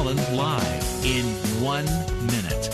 Cullen live in 1 minute.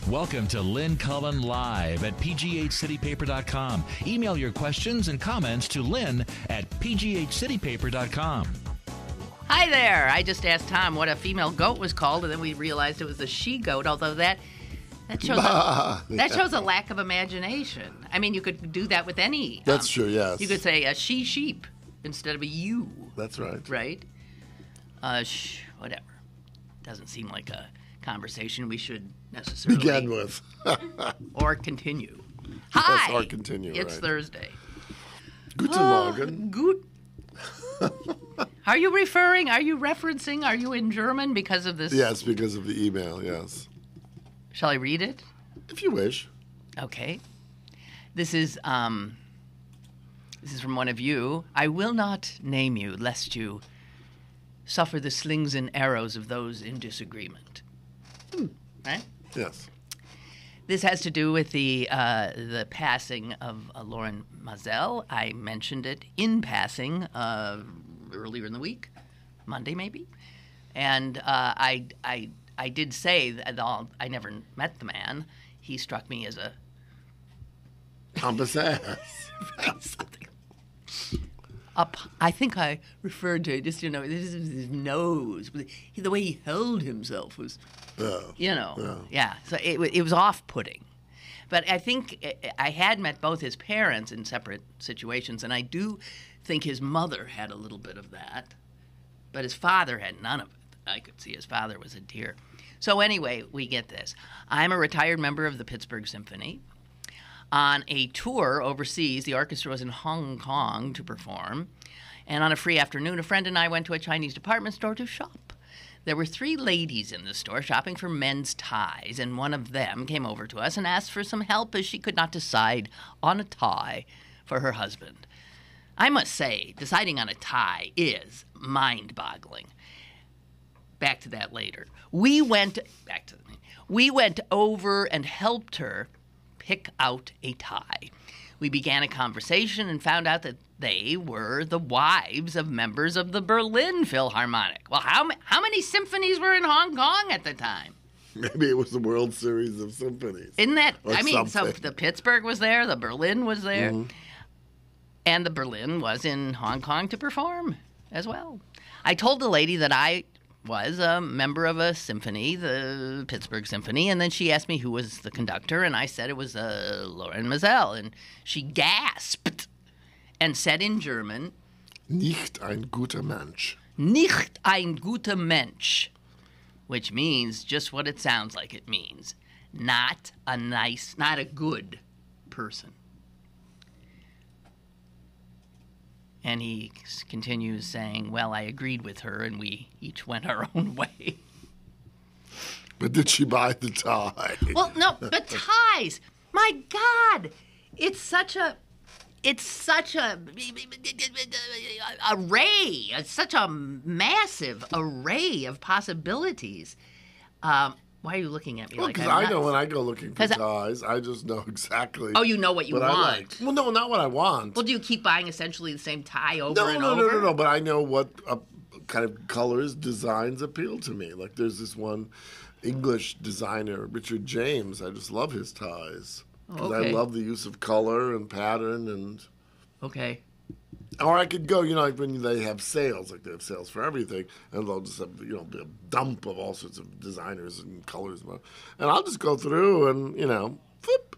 Welcome to Lynn Cullen Live at pghcitypaper.com. Email your questions and comments to Lynn at pghcitypaper.com. Hi there. I just asked Tom what a female goat was called, and then we realized it was a she-goat, although that shows a lack of imagination. I mean, you could do that with any. That's true, yes. You could say a she-sheep instead of a you. That's right. Right? Whatever. Doesn't seem like a conversation we should necessarily begin with. Or continue. Hi! Yes, or continue, It's right. Thursday. Guten Morgen. Are you referencing, are you in German because of this? Yes, because of the email, yes. Shall I read it? If you wish. Okay. This is from one of you. I will not name you, lest you suffer the slings and arrows of those in disagreement. Right? Yes. This has to do with the passing of Lauren Mazel. I mentioned it in passing earlier in the week, Monday maybe, and I did say that I never met the man. He struck me as a pompous ass. Something. I think I referred to it, just, his nose, the way he held himself was, yeah. So it was off-putting. But I think I had met both his parents in separate situations, and I do think his mother had a little bit of that, but his father had none of it. I could see his father was a deer. So anyway, we get this. I'm a retired member of the Pittsburgh Symphony. On a tour overseas, the orchestra was in Hong Kong to perform, and on a free afternoon, a friend and I went to a Chinese department store to shop. There were 3 ladies in the store shopping for men's ties, and one of them came over to us and asked for some help as she could not decide on a tie for her husband. I must say, deciding on a tie is mind-boggling. Back to that later. We went over and helped her pick out a tie. We began a conversation and found out that they were the wives of members of the Berlin Philharmonic. Well, how many symphonies were in Hong Kong at the time? Maybe it was the World Series of Symphonies. Isn't that, something. So the Pittsburgh was there, the Berlin was there, and the Berlin was in Hong Kong to perform as well. I told the lady that I was a member of a symphony, the Pittsburgh Symphony, and then she asked me who was the conductor, and I said it was Lauren Mazel, and she gasped and said in German, Nicht ein guter Mensch. Nicht ein guter Mensch, which means just what it sounds like it means. Not a good person. And he continues saying, well, I agreed with her, and we each went our own way. But did she buy the tie? Well, no, but ties, my God, it's such a array, it's such a massive array of possibilities. Why are you looking at me like because I know when I go looking for ties, I just know exactly. Oh, you know what you want. I like. Well, no, not what I want. Well, do you keep buying essentially the same tie over and over? No. But I know what kind of colors, designs appeal to me. Like there's this one English designer, Richard James. I just love his ties. Because I love the use of color and pattern and. Okay. Or I could go, like when they have sales, like they have sales for everything, and they'll just have, be a dump of all sorts of designers and colors. And I'll just go through and, flip.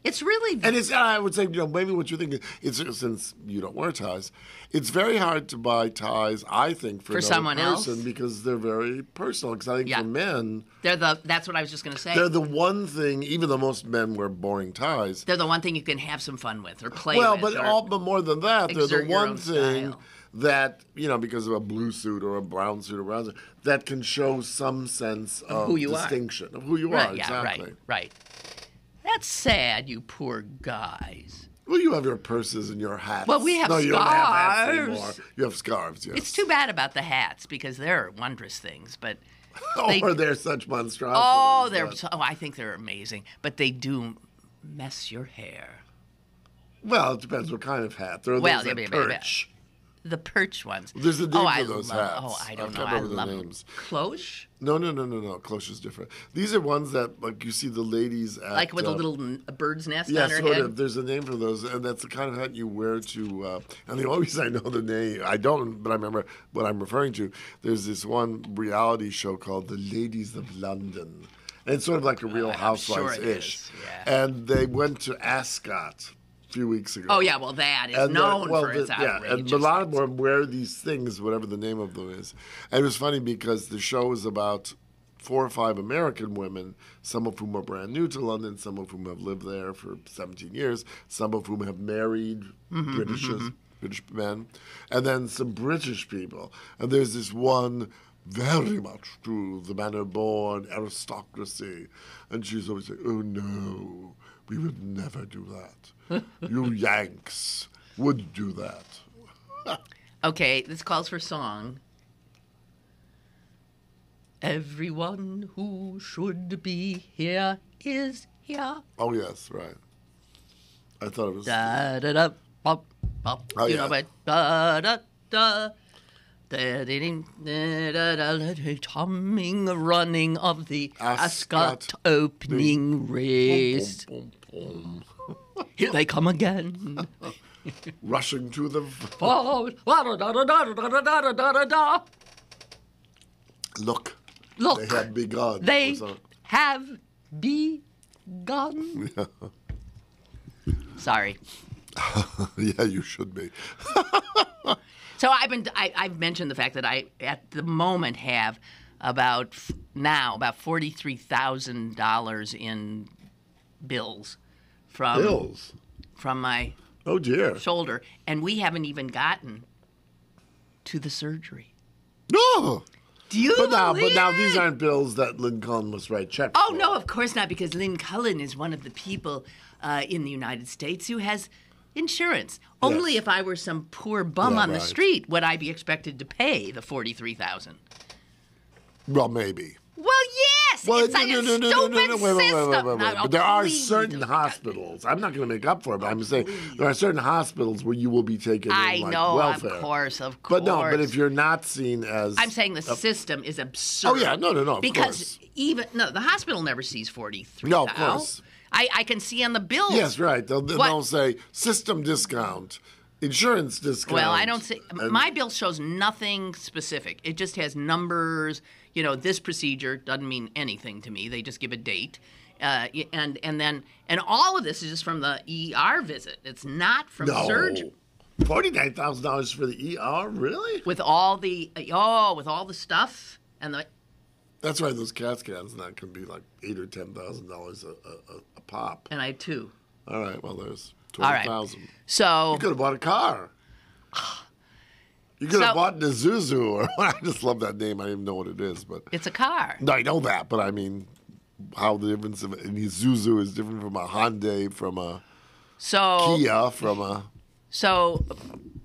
It's really... And I would say, maybe what you're thinking, since you don't wear ties, it's very hard to buy ties, I think, for someone else, because they're very personal. Because I think for men... That's what I was just going to say. They're the one thing, even though most men wear boring ties... They're the one thing you can have some fun with or play with. But more than that, they're the one thing style. that, because of a blue suit or a brown suit or brown suit, that can show some sense of who you distinction, of who you are. are, exactly. Right. That's sad, you poor guys. Well, you have your purses and your hats. Well, we have scarves. You don't have hats anymore. You have scarves, yes. It's too bad about the hats because they're wondrous things, but... they're such monstrosities. I think they're amazing, but they do mess your hair. Well, it depends what kind of hat. There are those that perch. The perch ones. There's a name for those hats. Oh, I don't know. I love the names. Cloche? No. Cloche is different. These are ones that, like, you see the ladies at... Like with a little bird's nest on her head? Yeah, sort of. There's a name for those, and that's the kind of hat you wear to... and the only reason I know the name... I don't, but I remember what I'm referring to. There's this one reality show called The Ladies of London. And it's sort of like a Real Housewives-ish. Sure yeah. And they went to Ascot a few weeks ago. Oh, yeah, well, that is known for its outrageous. Yeah, and a lot of them wear these things, whatever the name of them is. And it was funny because the show is about 4 or 5 American women, some of whom are brand new to London, some of whom have lived there for 17 years, some of whom have married British men, and then some British people. And there's this one very much to the manner-born aristocracy. And she's always saying, oh, no, we would never do that. You Yanks would do that. Okay, this calls for song. Everyone who should be here is here. Oh, yes, right. I thought it was... Da-da-da, bop, bop. Oh, you yeah. know, but da-da-da. Humming, running of the Ascot opening race. Boom, boom, boom. Here they come again. Rushing to the... Look. They have begun. They have begun. Sorry. Yeah, you should be. So I've mentioned the fact that I, at the moment, have about $43,000 in bills from my shoulder, and we haven't even gotten to the surgery. No. Do you But now believe these aren't bills that Lynn Cullen must write checks Oh for. no, of course not, because Lynn Cullen is one of the people in the United States who has insurance. Only if I were some poor bum on the street would I be expected to pay the $43,000. Well, maybe. Well, yes. It's like a stupid system. Wait. But there are certain hospitals. I'm not going to make up for it, but I'm saying there are certain hospitals where you will be taken in like welfare. Of course. But if you're not seen as... I'm saying the system is absurd. Oh, yeah, no, of because course. the hospital never sees $43,000. No, of course. I can see on the bills. Yes, right. They'll say system discount, insurance discount. Well, I don't see. My bill shows nothing specific. It just has numbers. This procedure doesn't mean anything to me. They just give a date, and all of this is just from the ER visit. It's not from surgery. $49,000 for the ER, really? With all the stuff and the. That's right. Those CAT scans that can be like $8,000 or $10,000 a pop. And I have 2. All right. Well, there's $20,000. Right. So you could have bought a car. You could have bought an Isuzu, or I just love that name. I don't even know what it is, but it's a car. No, I know that, but I mean, how the difference of an Isuzu is different from a Hyundai, from a Kia, from a. So,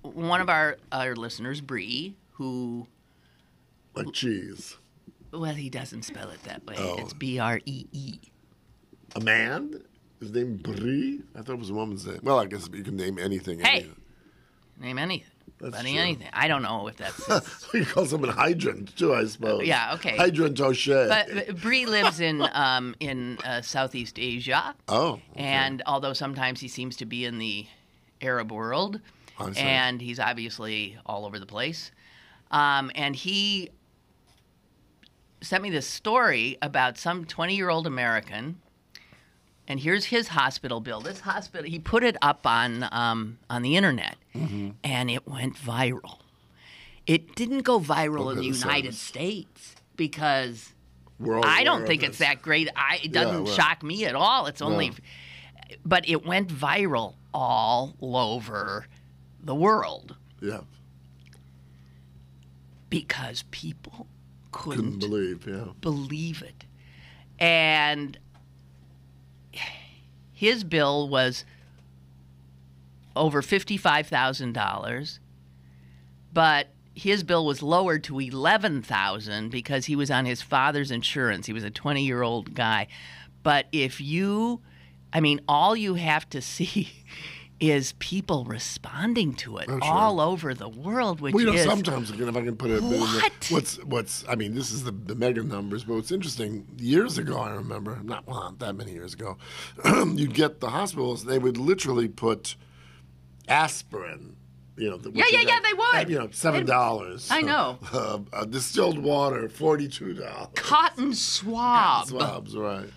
one of our listeners, Bree, who like cheese. Well, he doesn't spell it that way. Oh. It's Bree. A man? His name Bree? I thought it was a woman's name. Well, I guess you can name anything. Hey, name anything. That's true. Anything. I don't know if that's. You call someone Hydrant too, I suppose. Yeah. Okay. Hydrant O'Shea. But Bree lives in Southeast Asia. Oh. Okay. And although sometimes he seems to be in the Arab world, and he's obviously all over the place. And he sent me this story about some 20-year-old American, and here's his hospital bill. This hospital, he put it up on the internet, and it went viral. It didn't go viral in the United States because I don't think it's that great. It doesn't shock me at all. It's only, but it went viral all over the world. Yeah. Because people couldn't believe it. And his bill was over $55,000, but his bill was lowered to $11,000 because he was on his father's insurance. He was a 20-year-old guy. But all you have to see is people responding to it all over the world, which is sometimes, again, if I can put it this is the mega numbers, but what's interesting, years ago, I remember, not that many years ago, you'd get the hospitals, they would literally put aspirin, they would. $7. I know. Distilled water, $42. Cotton swab. Swabs, right.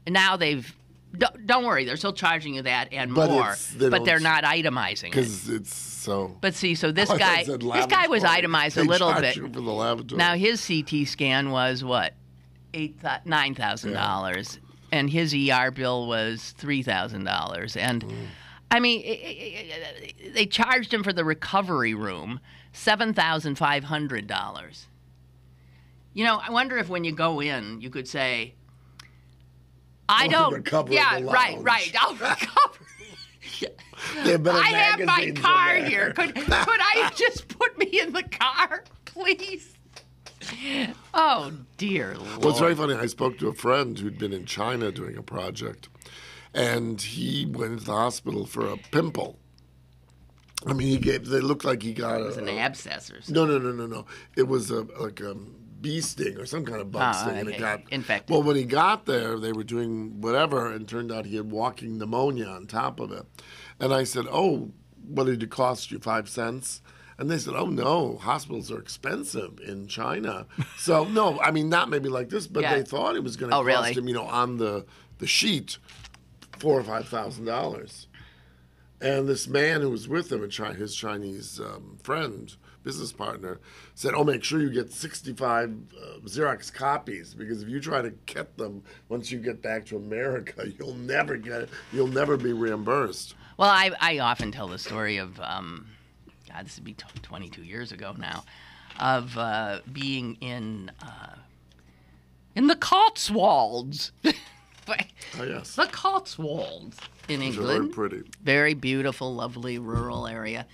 Now they've. Don't worry, they're still charging you that and more, but they're not itemizing it. Because it's so... But see, so this guy was itemized a little bit. You for the laboratory. Now, his CT scan was, what, $9,000, and his ER bill was $3,000. And, they charged him for the recovery room $7,500. I wonder if when you go in, you could say... I don't recover. Yeah, right. I'll recover. I have my car here. Could I just put me in the car, please? Oh, dear Lord. Well, it's very funny. I spoke to a friend who'd been in China doing a project, and he went into the hospital for a pimple. They looked like he got it was an abscess or something. No. It was like a bee sting or some kind of bug sting, and it got infected. Well, when he got there, they were doing whatever, and turned out he had walking pneumonia on top of it. And I said, "Oh, what did it cost you? 5 cents?" And they said, "Oh no, hospitals are expensive in China." So no, not maybe like this, but they thought it was going to cost him, on the sheet, $4,000 or $5,000. And this man who was with him, his Chinese friend, business partner, said, make sure you get 65 Xerox copies, because if you try to get them once you get back to America, you'll never get it. You'll never be reimbursed. Well, I often tell the story of, this would be 22 years ago now, of being in the Cotswolds. Oh, yes. The Cotswolds in England. Very pretty. Very beautiful, lovely rural area.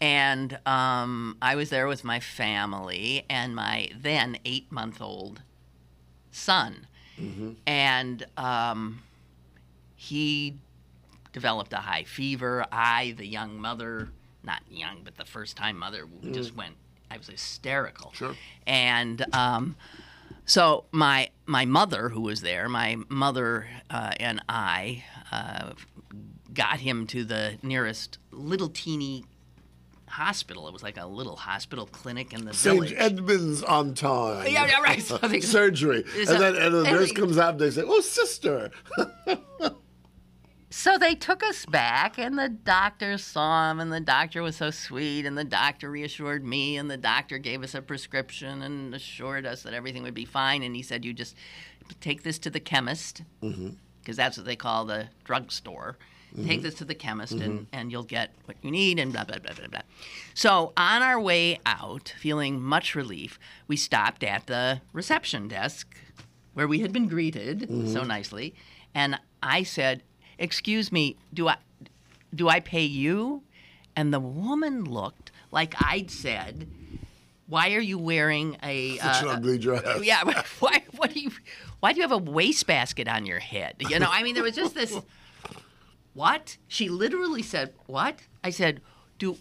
And I was there with my family and my then 8-month-old son. Mm-hmm. And he developed a high fever. The young mother, not young, but the first-time mother, just went, I was hysterical. Sure. And so my mother, who was there, my mother and I got him to the nearest little teeny hospital. It was like a little hospital clinic in the village. St. Edmunds on time. Yeah, right. So surgery. And then the nurse comes out and they say, "Oh, sister." So they took us back, and the doctor saw him, and the doctor was so sweet, and the doctor reassured me, and the doctor gave us a prescription and assured us that everything would be fine. And he said, "You just take this to the chemist," because that's what they call the drugstore. Take this to the chemist, and you'll get what you need, and blah, blah, blah, blah, blah. So on our way out, feeling much relief, we stopped at the reception desk where we had been greeted so nicely. And I said, "Excuse me, do I pay you?" And the woman looked like I'd said, "Why are you wearing such an ugly dress?" Yeah, why do you have a wastebasket on your head? There was just this. What? She literally said, "What?" I said,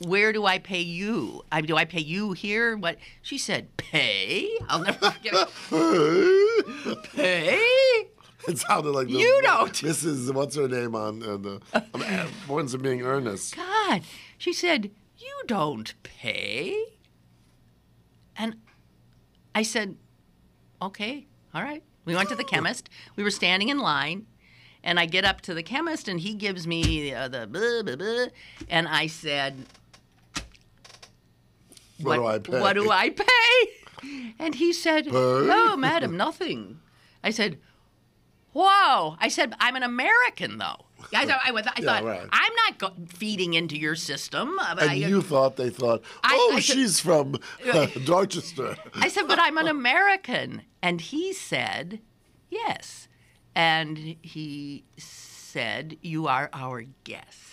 "Where do I pay you? Do I pay you here?" What? She said, "Pay?" I'll never forget it. Pay? It sounded like You don't. Mrs. What's her name on the Mornings of Being Earnest. God. She said, you don't pay. And I said, okay, all right. We went to the chemist. We were standing in line. And I get up to the chemist, and he gives me the blah, blah, blah. And I said, What do I pay? What do I pay? And he said, oh, madam, nothing. I said, whoa. I said, I'm an American, though. I thought, right. I'm not feeding into your system. And they thought, she's from Dorchester. I said, but I'm an American. And he said, yes. And he said, you are our guest.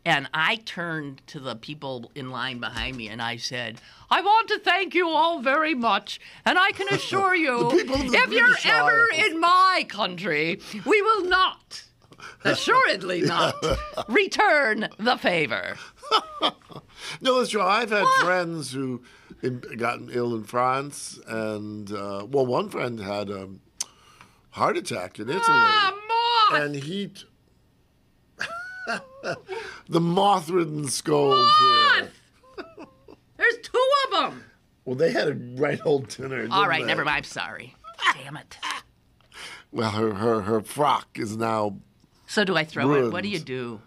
And I turned to the people in line behind me and I said, I want to thank you all very much. And I can assure you, if you're ever in my country, we will not, assuredly not, return the favor. No, that's true. I've had friends who gotten ill in France. And, one friend had heart attack in Italy. Moth! And the moth-ridden scold here. There's 2 of them. Well, they had a right old dinner. All right, never mind. I'm sorry. Damn it. Well, her frock is now So do I throw ruined. it? What do you do?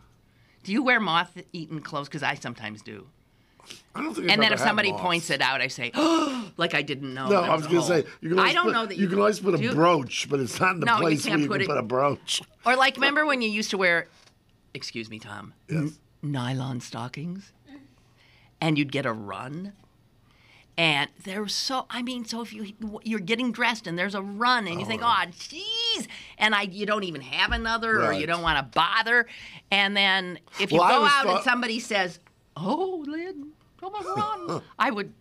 Do you wear moth-eaten clothes? Because I sometimes do. I don't think. And then if if somebody points it out, I say, oh, like I didn't know. No, I was going to say, you can always put a brooch, but it's not in the place where you can put a brooch. Or like, remember when you used to wear, excuse me, Tom, Yes. nylon stockings? And you'd get a run? And there's so if you're getting dressed and there's a run and you think, oh, geez, and you don't even have another or you don't want to bother. And then if you go out and somebody says, oh, Lynn, come on, run, I would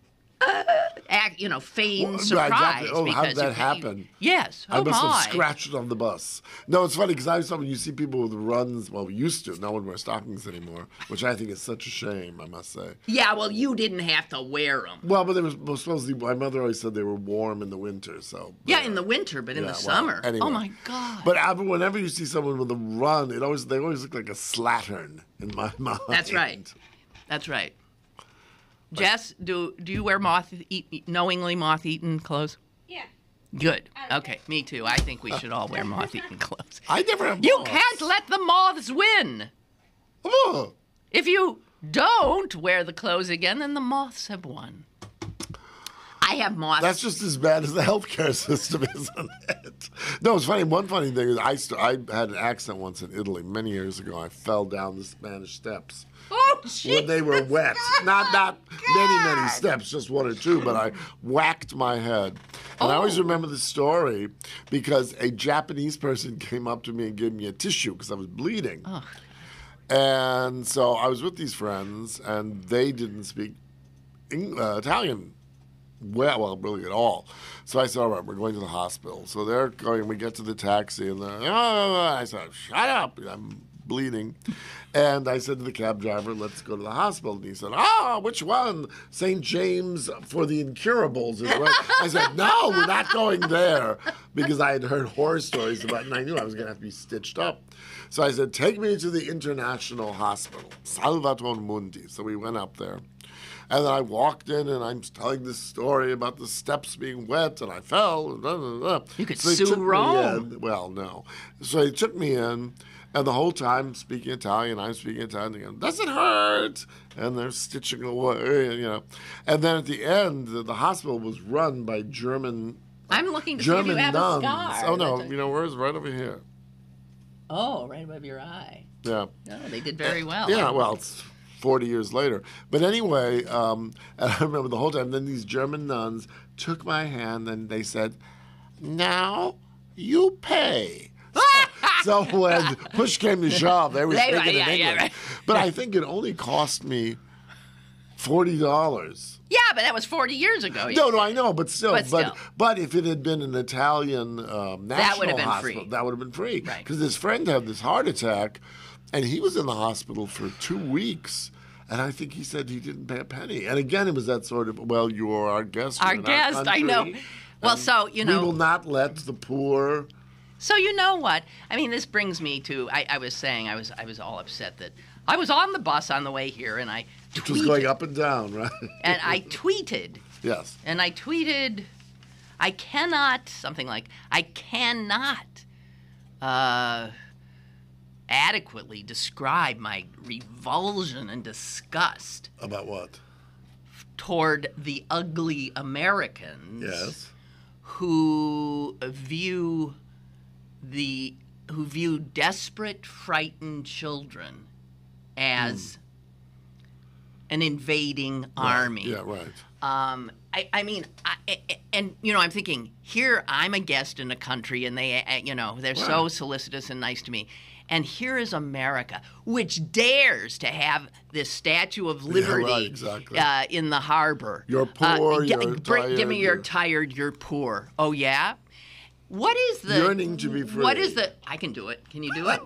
act, feign surprise. Exactly. Oh, how did because that happen? Yes. I must have scratched it on the bus. No, it's funny because I saw when you see people with runs, well, we used to. No one wears stockings anymore, which I think is such a shame, I must say. Yeah, well, you didn't have to wear them. Well, but they were supposedly, my mother always said they were warm in the winter, so. Yeah, in the winter, but in the summer. Anyway. Oh, my God. But whenever you see someone with a run, they always look like a slattern in my mind. That's right. That's right. Jess, do you wear knowingly moth-eaten clothes? Yeah. Good. Okay, me too. I think we should all wear moth-eaten clothes. I never have You moths. can't let the moths win. Oh. If you don't wear the clothes again, then the moths have won. I have moths. That's just as bad as the healthcare system, isn't it? No, it's funny. One funny thing is I had an accident once in Italy many years ago. I fell down the Spanish steps. Oh, jeez. When they were wet. Not many steps, just 1 or 2, but I whacked my head. And I always remember the story because a Japanese person came up to me and gave me a tissue because I was bleeding. Oh. And so I was with these friends, and they didn't speak Italian well, really at all. So I said, all right, we're going to the hospital. So they're going, we get to the taxi, and I said, shut up, I'm bleeding. And I said to the cab driver, let's go to the hospital. And he said, which one? St. James for the Incurables is right. I said, no, we're not going there. Because I had heard horror stories about it, and I knew I was going to have to be stitched up. So I said, take me to the International Hospital, Salvatore Mundi. So we went up there. And then I walked in, and I'm telling this story about the steps being wet, and I fell. And blah, blah, blah. You could sue Rome. Well, no. So he took me in, and the whole time speaking Italian, I'm speaking Italian. They go, does it hurt? And they're stitching away, And then at the end, the hospital was run by German I'm looking to German see if you have nuns. a scar. Oh, no. Where's right over here? Oh, right above your eye. Yeah. No, they did very well. Yeah, well, it's 40 years later. But anyway, and I remember the whole time, then these German nuns took my hand and they said, now you pay. So when push came to shove, they were speaking in English. Yeah, right. But I think it only cost me $40. Yeah, but that was 40 years ago. No, I know, but still. But But if it had been an Italian national would have been hospital, free. that would have been free. Right. Because his friend had this heart attack, and he was in the hospital for 2 weeks. And I think he said he didn't pay a penny. And again, it was that sort of, well, you are our guest. Our guest, I know. Well, so, we will not let the poor So you know what? I mean, this brings me to, I was saying, I was all upset that I was on the bus on the way here, and I tweeted. Which was going up and down, right? And I tweeted. Yes. And I tweeted, I cannot adequately describe my revulsion and disgust. About what? Toward the ugly Americans. Yes. Who view desperate, frightened children as an invading army. Yeah, right. I'm thinking, here I'm a guest in a country, and they're so solicitous and nice to me. And here is America, which dares to have this Statue of Liberty in the harbor. You're poor, you're tired. Give me you're tired, you're poor. Oh, yeah? What is the... Yearning to be free. What is the... I can do it. Can you do it?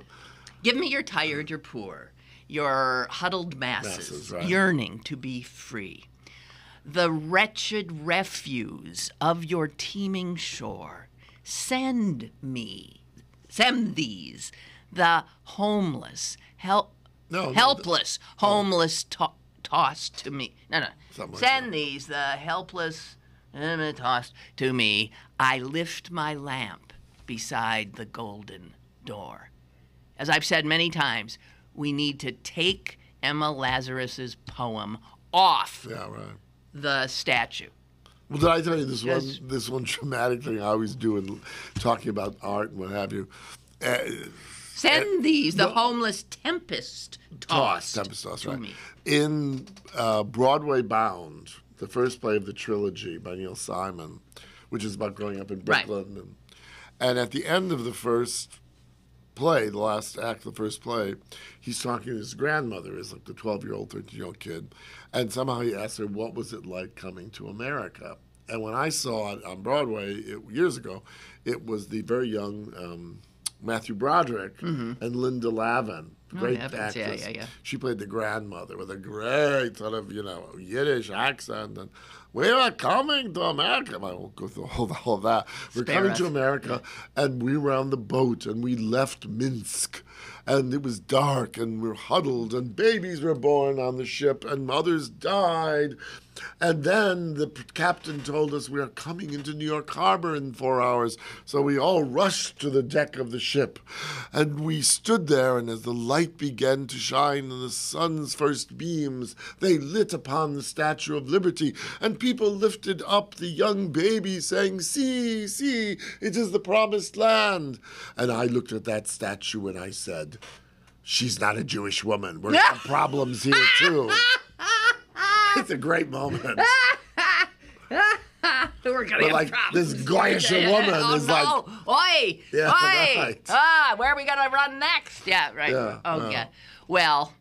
Give me you're tired, you're poor. Your huddled masses right. yearning to be free. The wretched refuse of your teeming shore. Send these... The homeless, helpless, homeless tossed to me. No. Send these, the helpless, tossed to me. I lift my lamp beside the golden door. As I've said many times, we need to take Emma Lazarus's poem off the statue. Well, did I tell you this one dramatic thing I always do in talking about art and what have you? Send these, the homeless tempest tossed to me. In Broadway Bound, the first play of the trilogy by Neil Simon, which is about growing up in Brooklyn. Right. And at the end of the first play, the last act of the first play, he's talking to his grandmother, is like the 12-year-old, 13-year-old kid. And somehow he asks her, what was it like coming to America? And when I saw it on Broadway years ago, it was the very young... Matthew Broderick and Linda Lavin, great actress. Yeah. She played the grandmother with a great sort of, Yiddish accent. And we are coming to America. I won't go through all of that. We're coming to America, and we were on the boat, and we left Minsk. And it was dark, and we were huddled, and babies were born on the ship, and mothers died. And then the captain told us we are coming into New York Harbor in 4 hours. So we all rushed to the deck of the ship. And we stood there, and as the light began to shine in the sun's first beams, they lit upon the Statue of Liberty. And people lifted up the young baby, saying, see, see, it is the promised land. And I looked at that statue, and I said, she's not a Jewish woman. We're going to have problems here, too. It's a great moment. We're gonna have like problems. this Goyish woman is no. like, oi, right. Where are we gonna run next? Yeah, right. Yeah, Well,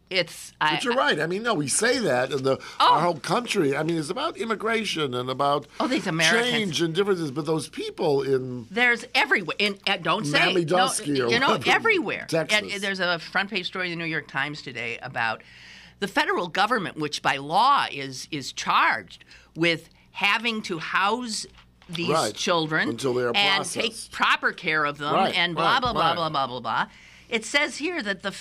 it's. But you're right. I mean, no, we say that, and our whole country. I mean, it's about immigration and about these Americans. Change and differences. But those people there's everywhere. Don't say everywhere. Texas. And there's a front page story in the New York Times today about the federal government, which by law is charged with having to house these children until they are and processed. Take proper care of them and blah, blah, blah, blah, blah, blah, blah. It says here that the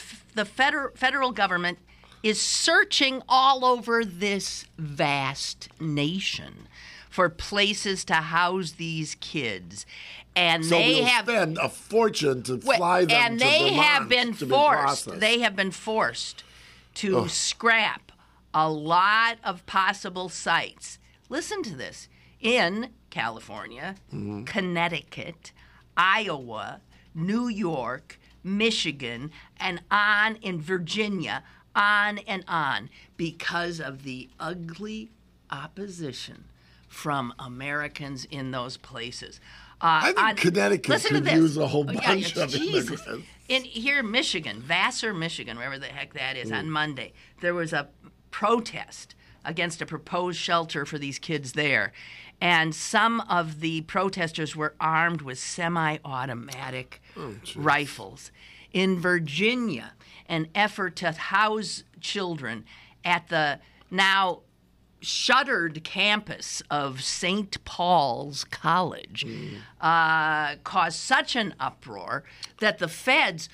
federal government is searching all over this vast nation for places to house these kids. And so they we'll have spend a fortune to fly them to Vermont. They have been forced to scrap a lot of possible sites. Listen to this. In California, Connecticut, Iowa, New York, Michigan, and on in Virginia, on and on, because of the ugly opposition from Americans in those places. I think Connecticut could use a whole bunch of Jesus. immigrants. In here, Michigan, Vassar, Michigan, wherever the heck that is, on Monday, there was a protest against a proposed shelter for these kids there. And some of the protesters were armed with semi-automatic rifles. In Virginia, an effort to house children at the now shuttered campus of St. Paul's College caused such an uproar that the feds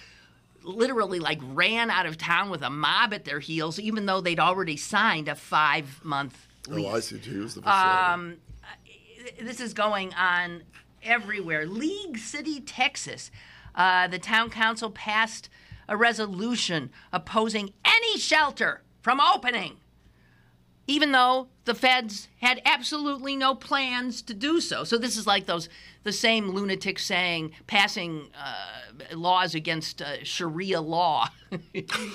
literally ran out of town with a mob at their heels, even though they'd already signed a 5-month lease. Oh, I see. To use the facility. This is going on everywhere. League City, Texas. The town council passed a resolution opposing any shelter from opening, even though the feds had absolutely no plans to do so. So this is like the same lunatics passing laws against Sharia law,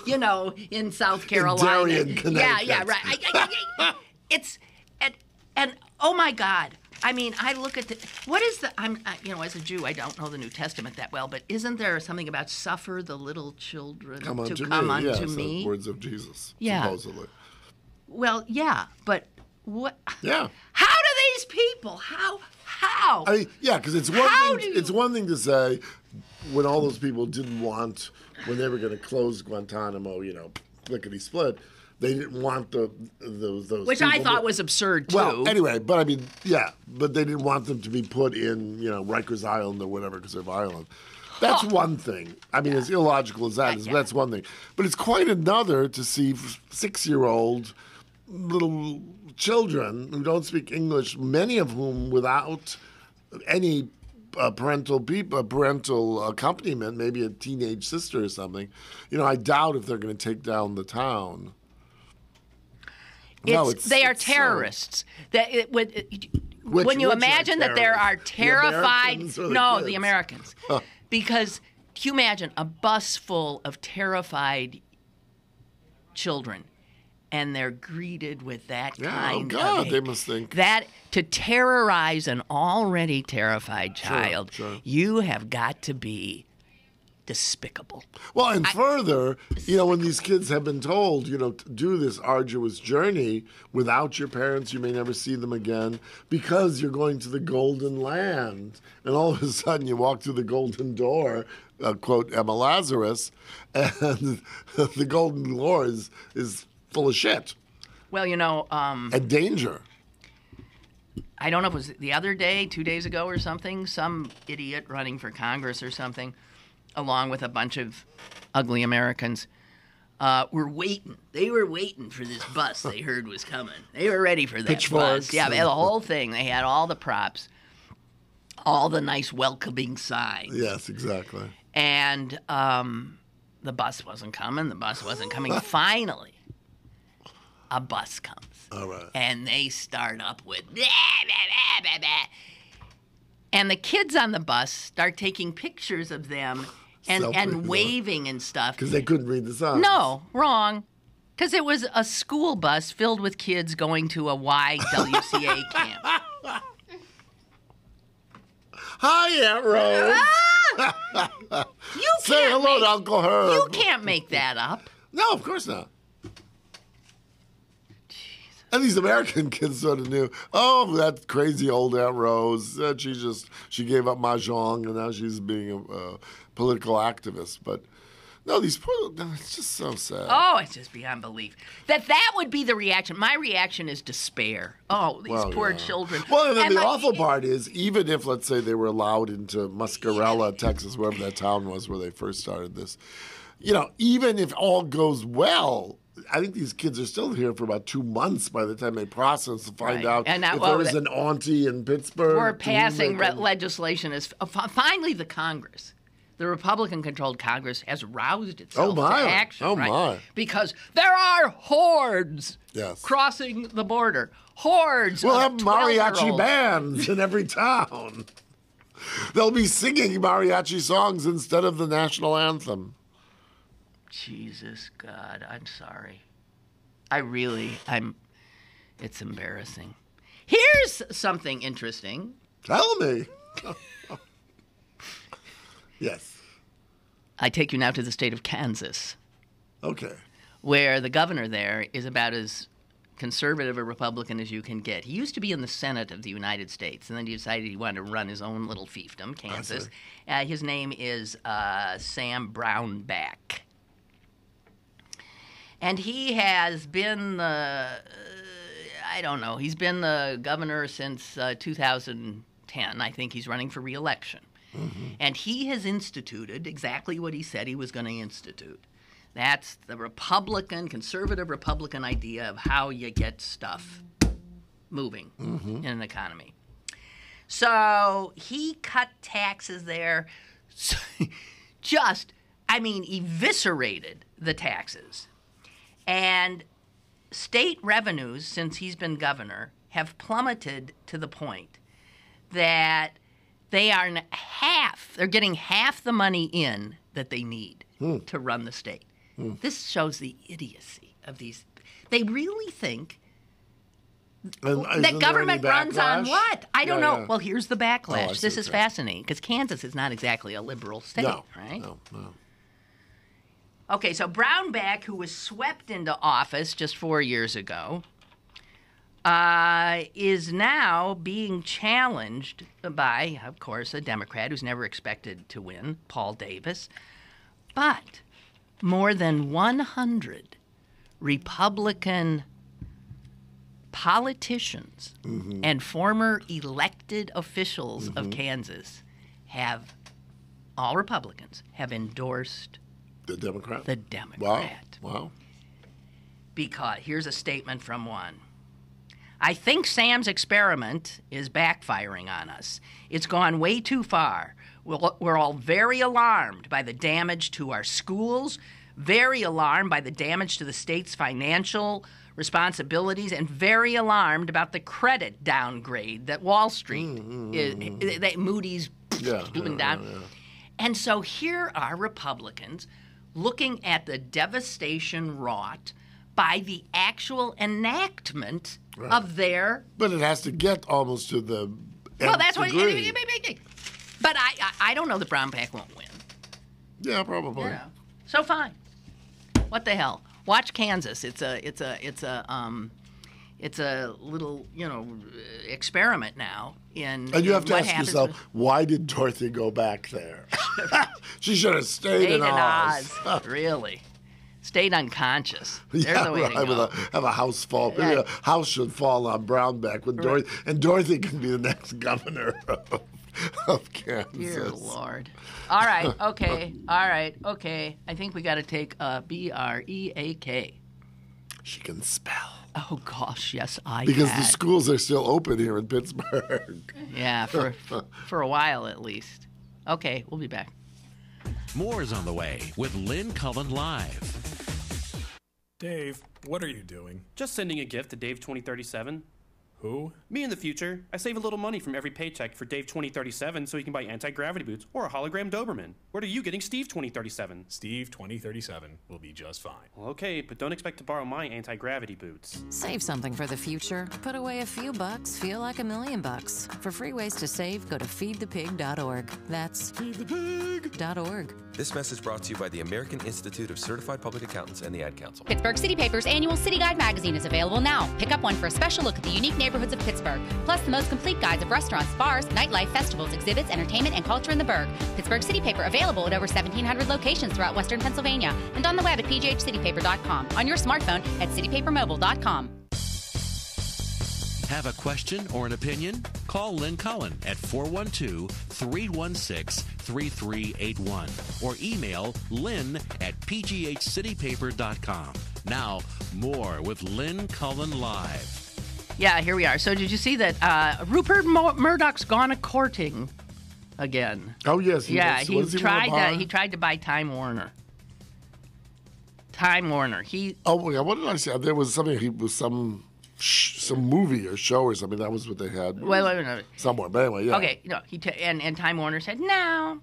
in South Carolina. Darien, Connecticut. Yeah, right. And oh my God. I mean, I look at what is as a Jew, I don't know the New Testament that well, but isn't there something about suffer the little children to come unto me? The words of Jesus, yeah. supposedly. Well, yeah, but what? Yeah. How do these people? How? Because it's one thing to say when all those people didn't want, when they were going to close Guantanamo, lickety split. They didn't want those which I thought was absurd too. Well, anyway, but I mean, yeah, but they didn't want them to be put in, Rikers Island or whatever because they're violent. That's one thing. I mean, as illogical as that is, that's one thing. But it's quite another to see 6-year-old little children who don't speak English, many of whom without any parental accompaniment, maybe a teenage sister or something. I doubt if they're going to take down the town. They are terrorists. When you imagine that there are terrified... The Americans. Because can you imagine a bus full of terrified children, and they're greeted with that kind of... they must think... That, to terrorize an already terrified child, you have got to be... despicable. Well, and further, when these kids have been told, to do this arduous journey without your parents, you may never see them again because you're going to the Golden Land. And all of a sudden you walk through the Golden Door, quote, Emma Lazarus, and the Golden Door is full of shit. Well, and danger. I don't know if it was the other day, 2 days ago or something, some idiot running for Congress or something, along with a bunch of ugly Americans, were waiting. They were waiting for this bus they heard was coming. They were ready for that bus. Yeah, the whole thing. They had all the props, all the nice welcoming signs. Yes, exactly. And the bus wasn't coming. Finally, a bus comes. All right. And they start up with... Blah, blah, blah, blah, blah. And the kids on the bus start taking pictures of them and waving and stuff. Because they couldn't read the signs. No, wrong. Because it was a school bus filled with kids going to a YWCA camp. Hi, Aunt Rose. Say hello to Uncle Herb. You can't make that up. No, of course not. And these American kids sort of knew, that crazy old Aunt Rose, she gave up Mahjong and now she's being a political activist. But no, it's just so sad. Oh, it's just beyond belief. That would be the reaction. My reaction is despair. Oh, these poor children. Well, and then the awful part is, even if, let's say, they were allowed into Muscarella, Texas, wherever that town was where they first started this, even if all goes well, I think these kids are still here for about 2 months by the time they process to find out if there was an auntie in Pittsburgh. We're passing legislation. Finally, the Congress, the Republican-controlled Congress, has roused itself to action. My. Because there are hordes crossing the border. Hordes We'll of have mariachi bands in every town. They'll be singing mariachi songs instead of the national anthem. Jesus, God, I'm sorry. It's embarrassing. Here's something interesting. Tell me. Yes. I take you now to the state of Kansas. Okay. Where the governor there is about as conservative a Republican as you can get. He used to be in the Senate of the United States, and then he decided he wanted to run his own little fiefdom, Kansas. His name is Sam Brownback. And he has been, I don't know. He's been the governor since 2010. I think he's running for re-election. Mm-hmm. And he has instituted exactly what he said he was going to institute. That's the conservative Republican idea of how you get stuff moving in an economy. So he cut taxes there, eviscerated the taxes. And state revenues, since he's been governor, have plummeted to the point that they're getting half the money in that they need to run the state. This shows the idiocy of these. They really think that government runs on what? I don't know. Yeah. Well, here's the backlash. This is fascinating because Kansas is not exactly a liberal state, right? No. Okay, so Brownback, who was swept into office just 4 years ago, is now being challenged by, of course, a Democrat who's never expected to win, Paul Davis. But more than 100 Republican politicians and former elected officials of Kansas all Republicans, have endorsed the Democrat. Wow. Because here's a statement from one. I think Sam's experiment is backfiring on us. It's gone way too far. We're all very alarmed by the damage to our schools, very alarmed by the damage to the state's financial responsibilities, and very alarmed about the credit downgrade that Wall Street, that Moody's doing down. Yeah. And so here are Republicans looking at the devastation wrought by the actual enactment of their... But it has to get almost to the Well, that's what... degree. But I don't know that Brownback won't win. Yeah, probably. You know. So fine. What the hell? Watch Kansas. It's a little, experiment now and you have to ask yourself, why did Dorothy go back there? She should have stayed in Oz. Really. Stayed unconscious. There's the way to go. Have a house fall. Maybe a house should fall on Brownback when Dorothy can be the next governor of Kansas. Dear Lord. All right. Okay. I think we got to take a break. She can spell. Oh, gosh, yes, Because the schools are still open here in Pittsburgh. Yeah, for a while at least. Okay, we'll be back. More is on the way with Lynn Cullen Live. Dave, what are you doing? Just sending a gift to Dave 2037. Who? Me in the future. I save a little money from every paycheck for Dave 2037 so he can buy anti-gravity boots or a hologram Doberman. What are you getting Steve 2037? Steve 2037 will be just fine. Well, okay, but don't expect to borrow my anti-gravity boots. Save something for the future. Put away a few bucks, feel like $1 million. For free ways to save, go to feedthepig.org. That's feedthepig.org. This message brought to you by the American Institute of Certified Public Accountants and the Ad Council. Pittsburgh City Paper's annual City Guide magazine is available now. Pick up one for a special look at the unique neighborhoods of Pittsburgh, plus the most complete guides of restaurants, bars, nightlife, festivals, exhibits, entertainment, and culture in the burg. Pittsburgh City Paper available at over 1,700 locations throughout Western Pennsylvania and on the web at pghcitypaper.com, on your smartphone at citypapermobile.com. Have a question or an opinion? Call Lynn Cullen at 412-316-3381 or email lynn at pghcitypaper.com. Now, more with Lynn Cullen Live. Yeah, here we are. So did you see that Rupert Murdoch's gone a-courting again? Oh, yes. He tried to buy Time Warner. Time Warner. What did I say? There was something, some movie or show or something. That was what they had. Wait. Somewhere. But anyway, yeah. Okay, and Time Warner said no.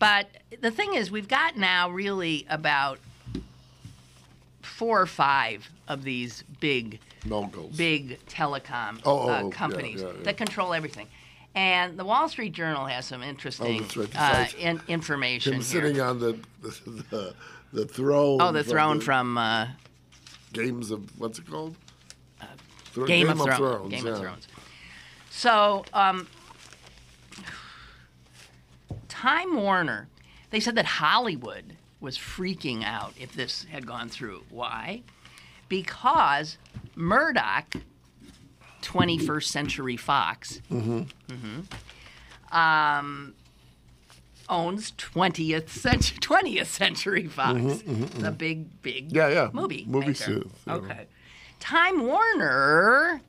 But the thing is, we've got now really about 4 or 5 of these big telecom companies that control everything. And the Wall Street Journal has some interesting information. Him sitting on the throne. Oh, the throne from Games of, what's it called? Game of Thrones. Game of Thrones. So, Time Warner, they said that Hollywood was freaking out if this had gone through. Why? Because Murdoch 21st Century Fox. Owns 20th Century Fox, the big movie maker. Suit. Okay. Time Warner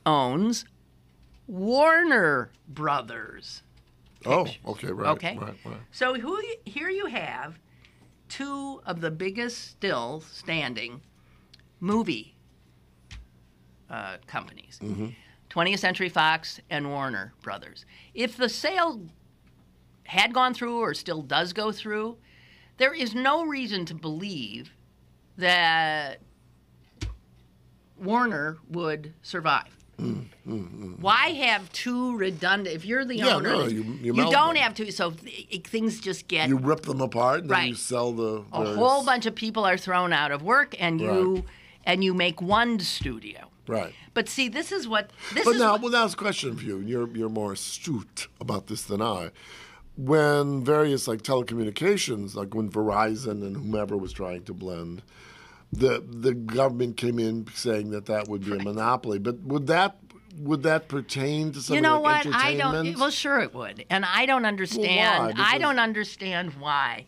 owns Warner Brothers. Oh, okay, right. Okay. Right. So here you have two of the biggest still standing movie companies, 20th Century Fox and Warner Brothers. If the sale had gone through or still does go through, there is no reason to believe that Warner would survive. Why have two redundant? If you're the owner, no, you don't them. have to. So things just get You rip them apart and then you sell the. A whole bunch of people are thrown out of work, and you make one studio. Right. But see, this is what now it's a question for you. You're more astute about this than I. When various like telecommunications, like when Verizon and whomever was trying to blend, the government came in saying that would be a monopoly. But would that pertain to something like entertainment? I don't. Well, sure it would, and I don't understand. Well, why? I don't understand why.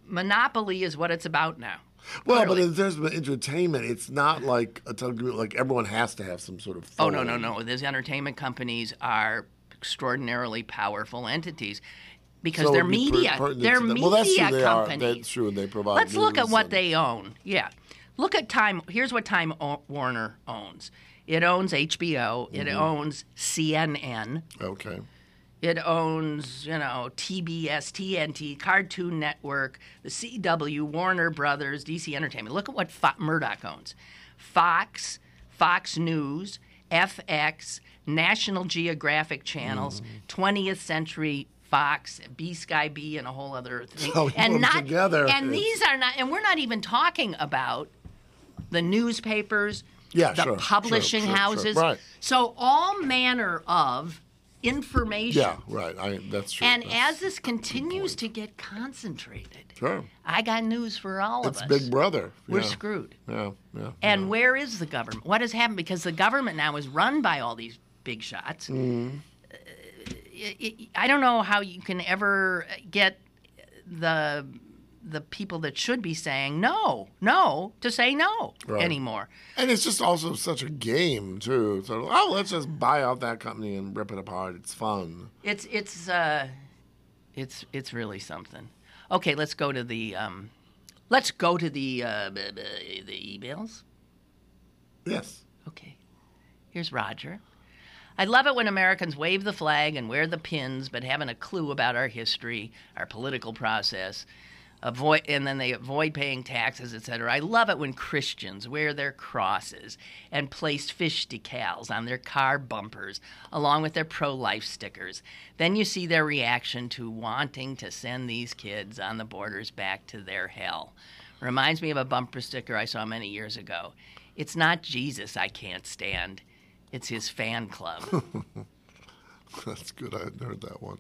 Monopoly is what it's about now. Well, Clearly. but in terms of entertainment, it's not like a telecommunication. Like everyone has to have some sort of. Phone. Oh no! These entertainment companies are extraordinarily powerful entities because they're media. They're media companies. That's true. They provide. Let's look at what they own. Yeah, look at Time. Here's what Time Warner owns. It owns HBO. It owns CNN. Okay. It owns, TBS, TNT, Cartoon Network, the CW, Warner Brothers, DC Entertainment. Look at what Murdoch owns. Fox, Fox News, FX, National Geographic channels, 20th Century Fox, B-Sky B, and a whole other thing. So together. And these are not, and we're not even talking about the newspapers, the publishing houses. Right. So all manner of information. Yeah, right. That's true. And as this continues to get concentrated, I got news for all of us. It's Big Brother. We're screwed. Yeah. And where is the government? What has happened? Because the government now is run by all these big shots. I don't know how you can ever get the people that should be saying no to say no anymore. And it's just also such a game too. So let's just buy out that company and rip it apart. It's fun. It's really something. Okay, let's go to the emails. Yes. Okay. Here's Roger. I love it when Americans wave the flag and wear the pins, but haven't a clue about our history, our political process. And then they avoid paying taxes, etc. I love it when Christians wear their crosses and place fish decals on their car bumpers along with their pro-life stickers. Then you see their reaction to wanting to send these kids on the borders back to their hell. Reminds me of a bumper sticker I saw many years ago. It's not Jesus I can't stand. It's his fan club. That's good. I hadn't heard that one.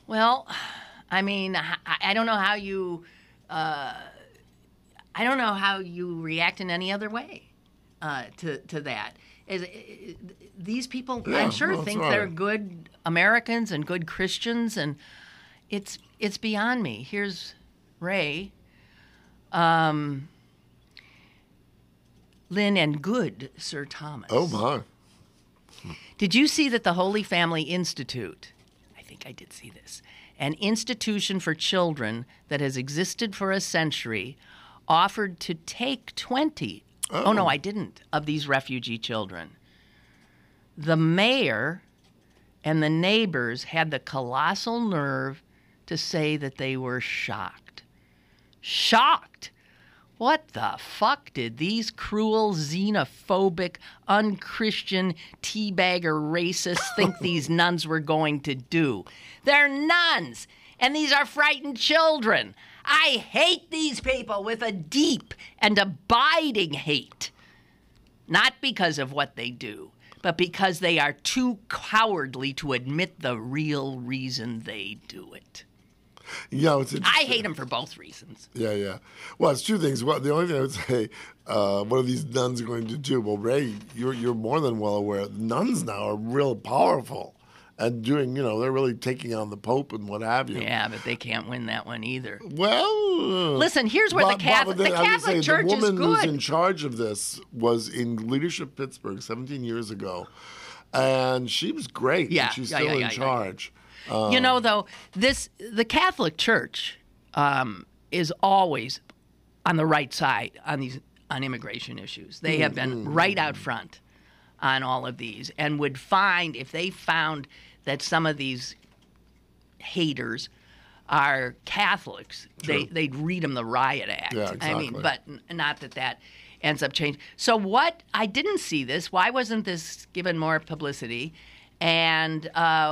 Well, I mean, I don't know how you. I don't know how you react in any other way to that. These people, I'm sure, think they're good Americans and good Christians, and it's beyond me. Here's Ray, Lynn, and good Sir Thomas. Oh my! Did you see that the Holy Family Institute? I think I did see this. An institution for children that has existed for a century, offered to take 20. Oh, no, I didn't, of these refugee children. The mayor and the neighbors had the colossal nerve to say that they were shocked. Shocked! What the fuck did these cruel, xenophobic, unchristian, teabagger racists think these nuns were going to do? They're nuns, and these are frightened children. I hate these people with a deep and abiding hate. Not because of what they do, but because they are too cowardly to admit the real reason they do it. It's interesting. I hate them for both reasons. Yeah. Well, it's two things. Well, the only thing I would say, what are these nuns going to do? Well, Ray, you're more than well aware. Nuns now are real powerful and doing, they're really taking on the Pope and what have you. Yeah, but they can't win that one either. Well, listen, here's where the Catholic Church the is woman good. who's in charge of this was in Leadership Pittsburgh 17 years ago, and she was great. Yeah, and she's still in charge. Though, the Catholic Church is always on the right side on immigration issues. They have been right out front on all of these, and would find, if they found that some of these haters are Catholics, they'd read them the Riot Act. Yeah, exactly. I mean, but not that ends up changing. So I didn't see this. Why wasn't this given more publicity? And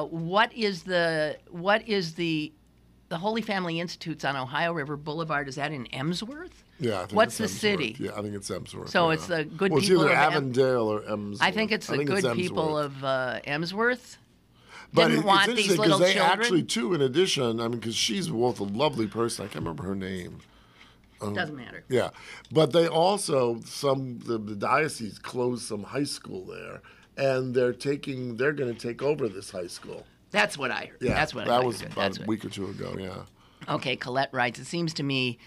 what is the Holy Family Institute's on Ohio River Boulevard? Is that in Emsworth? Yeah, I think What's it's the Emsworth. city? Yeah, I think it's Emsworth. So yeah. it's the good well, it's people either of Avondale or Emsworth. I think it's the good people of Emsworth. But Didn't want these little they children. Actually, too, in addition, because she's both a lovely person. I can't remember her name. Doesn't matter. Yeah, but they also the diocese closed some high school there, and they're going to take over this high school. That's what I heard. Yeah, That's what that I was heard. about a week or two ago. Yeah. Okay, Colette writes, it seems to me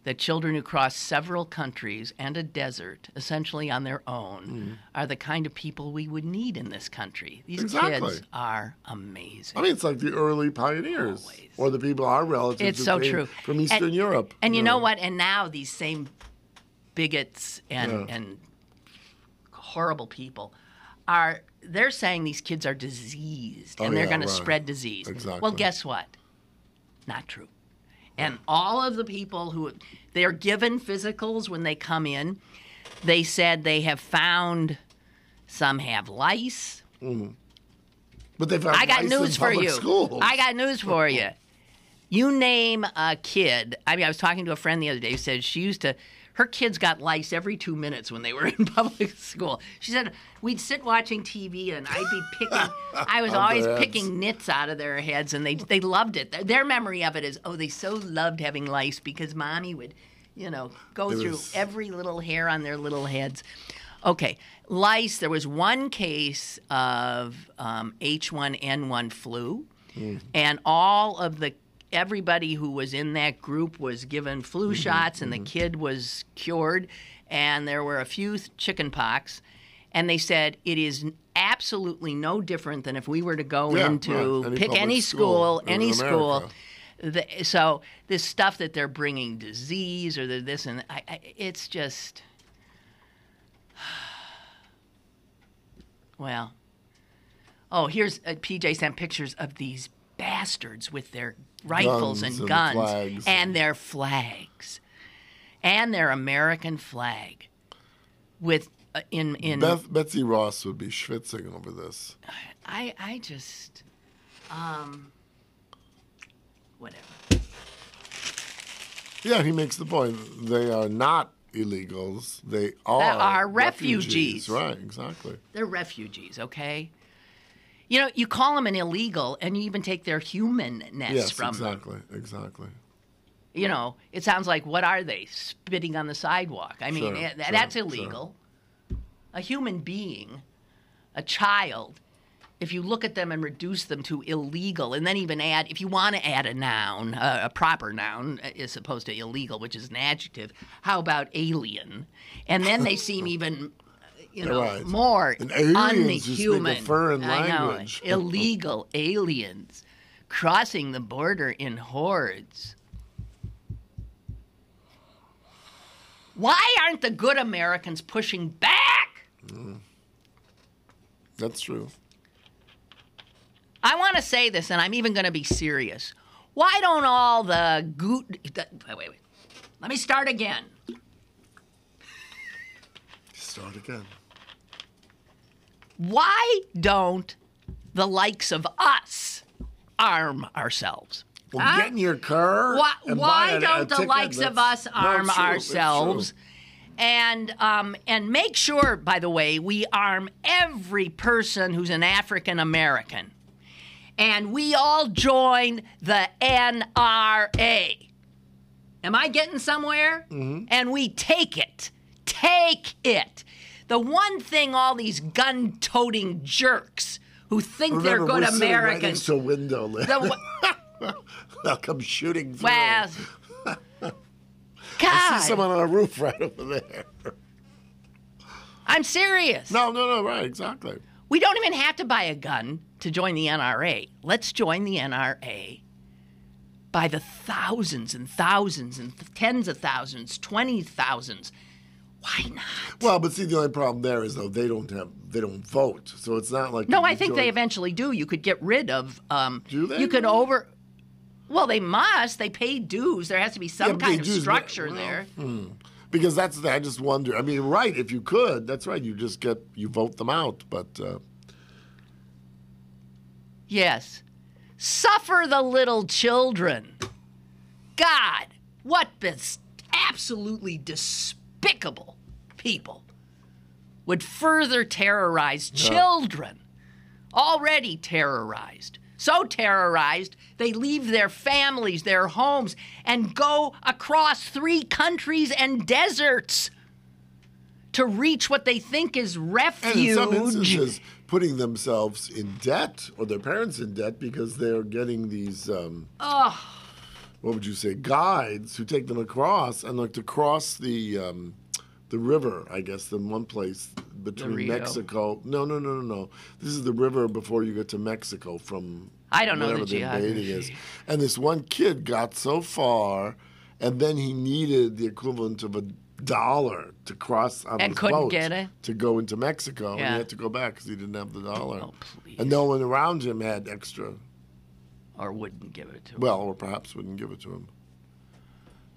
that children who cross several countries and a desert, essentially on their own, are the kind of people we would need in this country. These kids are amazing. I mean, it's like the early pioneers. Always. Or the people, our relatives It's who so came true. from Eastern Europe. And you know what? And now these same bigots and horrible people they're saying these kids are diseased and they're going to spread disease. Exactly. Well, guess what? Not true. And all of the people they're given physicals when they come in, they said they have found some have lice. Mm-hmm. But they've found I got lice news in for public you. schools. I got news for you. You name a kid. I was talking to a friend the other day who said her kids got lice every 2 minutes when they were in public school. She said we'd sit watching TV and I'd be picking. I was always picking nits out of their heads, and they loved it. Their memory of it is, they so loved having lice because mommy would, go through every little hair on their little heads. Okay, lice. There was one case of H1N1 flu, and everybody who was in that group was given flu shots, and the kid was cured, and there were a few chicken pox, and they said it is absolutely no different than if we were to go into pick any school. So this stuff that they're bringing disease or this and it's just, well. Oh, here's PJ sent pictures of these bastards with their rifles and guns and their flags and their American flag with Betsy Ross would be schwitzing over this. I just whatever. Yeah, he makes the point. They are not illegals. They are refugees. Right, exactly. They're refugees, okay? You call them an illegal, and you even take their humanness from them. Exactly. It sounds like, what are they, spitting on the sidewalk? I mean, that's illegal. Sure. A human being, a child, if you look at them and reduce them to illegal, and then even add, if you want to add a noun, a proper noun, as opposed to illegal, which is an adjective, how about alien? And then they seem even... more unhuman. Speak a foreign language. Illegal aliens crossing the border in hordes. Why aren't the good Americans pushing back? That's true. I want to say this, and I'm even going to be serious. Why don't all the wait. Let me start again. Start again. Why don't the likes of us arm ourselves? Well, get in your car. Why don't the likes of us arm ourselves? And make sure, by the way, we arm every person who's an African American. and we all join the NRA. Am I getting somewhere? Mm-hmm. And we take it. Take it. The one thing all these gun-toting jerks who think they're good Americans. Right next to a window, Lynn. They'll come shooting through. Well, God. I see someone on a roof right over there. I'm serious. No, right, exactly. We don't even have to buy a gun to join the NRA. Let's join the NRA by the thousands and thousands and tens of thousands, 20,000s. Why not? Well, but see, the only problem there is, though, they don't vote. So it's not like... No, I think they eventually do. You could get rid of... do they? You could Well, they must. They pay dues. There has to be some kind of structure there. Because I just wonder. I mean, right, if you could, that's right. You just you vote them out. But yes. Suffer the little children. God, what absolutely despicable people would further terrorize children. Already terrorized. So terrorized, they leave their families, their homes, and go across 3 countries and deserts to reach what they think is refuge. And in some instances, putting themselves in debt, or their parents in debt, because they're getting these, what would you say, guides who take them across, and like to cross the river, I guess, in one place between Mexico. No. This is the river before you get to Mexico from I don't know whatever the geography is. And this one kid got so far, and then he needed the equivalent of $1 to cross on his boat get it to go into Mexico, and he had to go back because he didn't have the dollar. Oh, please. And no one around him had extra. Or wouldn't give it to him. Well, or perhaps wouldn't give it to him.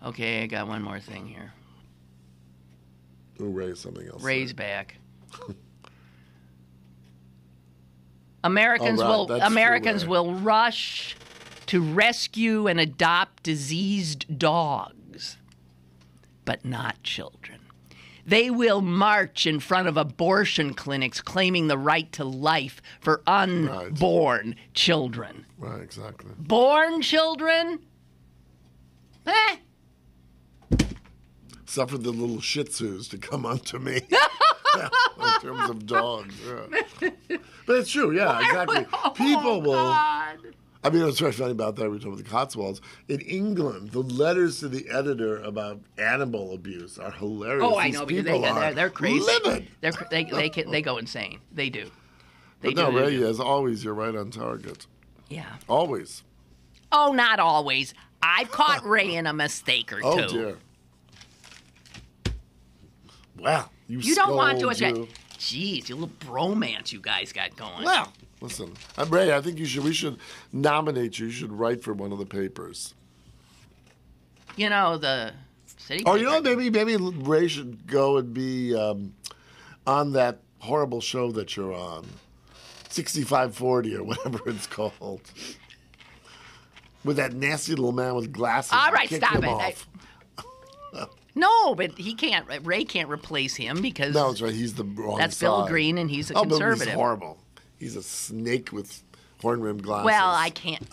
Okay, I got one more thing here. Ooh, Ray's something else. Ray's back. Americans will rush to rescue and adopt diseased dogs, but not children. They will march in front of abortion clinics claiming the right to life for unborn children. Right, exactly. Born children? Suffer the little Shih Tzus to come unto me. In terms of dogs, yeah. But it's true, yeah, exactly. People will. God. I mean, what's very funny about that, we were talking about the Cotswolds. In England, the letters to the editor about animal abuse are hilarious. Oh, I know, because they're crazy. Livid. They go insane. They do. Ray, as always, you're right on target. Yeah. Always. Oh, not always. I've caught Ray in a mistake or two. Oh, dear. Well, you don't want to admit. Jeez, you little bromance you guys got going. Well, listen, Ray, I think we should nominate you. You should write for one of the papers. You know, the city paper. Oh, you know, maybe Ray should go and be on that horrible show that you're on, 6540 or whatever it's called, with that nasty little man with glasses. All right, stop it. No, but he can't. Ray can't replace him because no, that's right. He's the wrong That's side. Bill Green, and he's a conservative. Bill Green's horrible. He's a snake with horn-rimmed glasses. Well, I can't.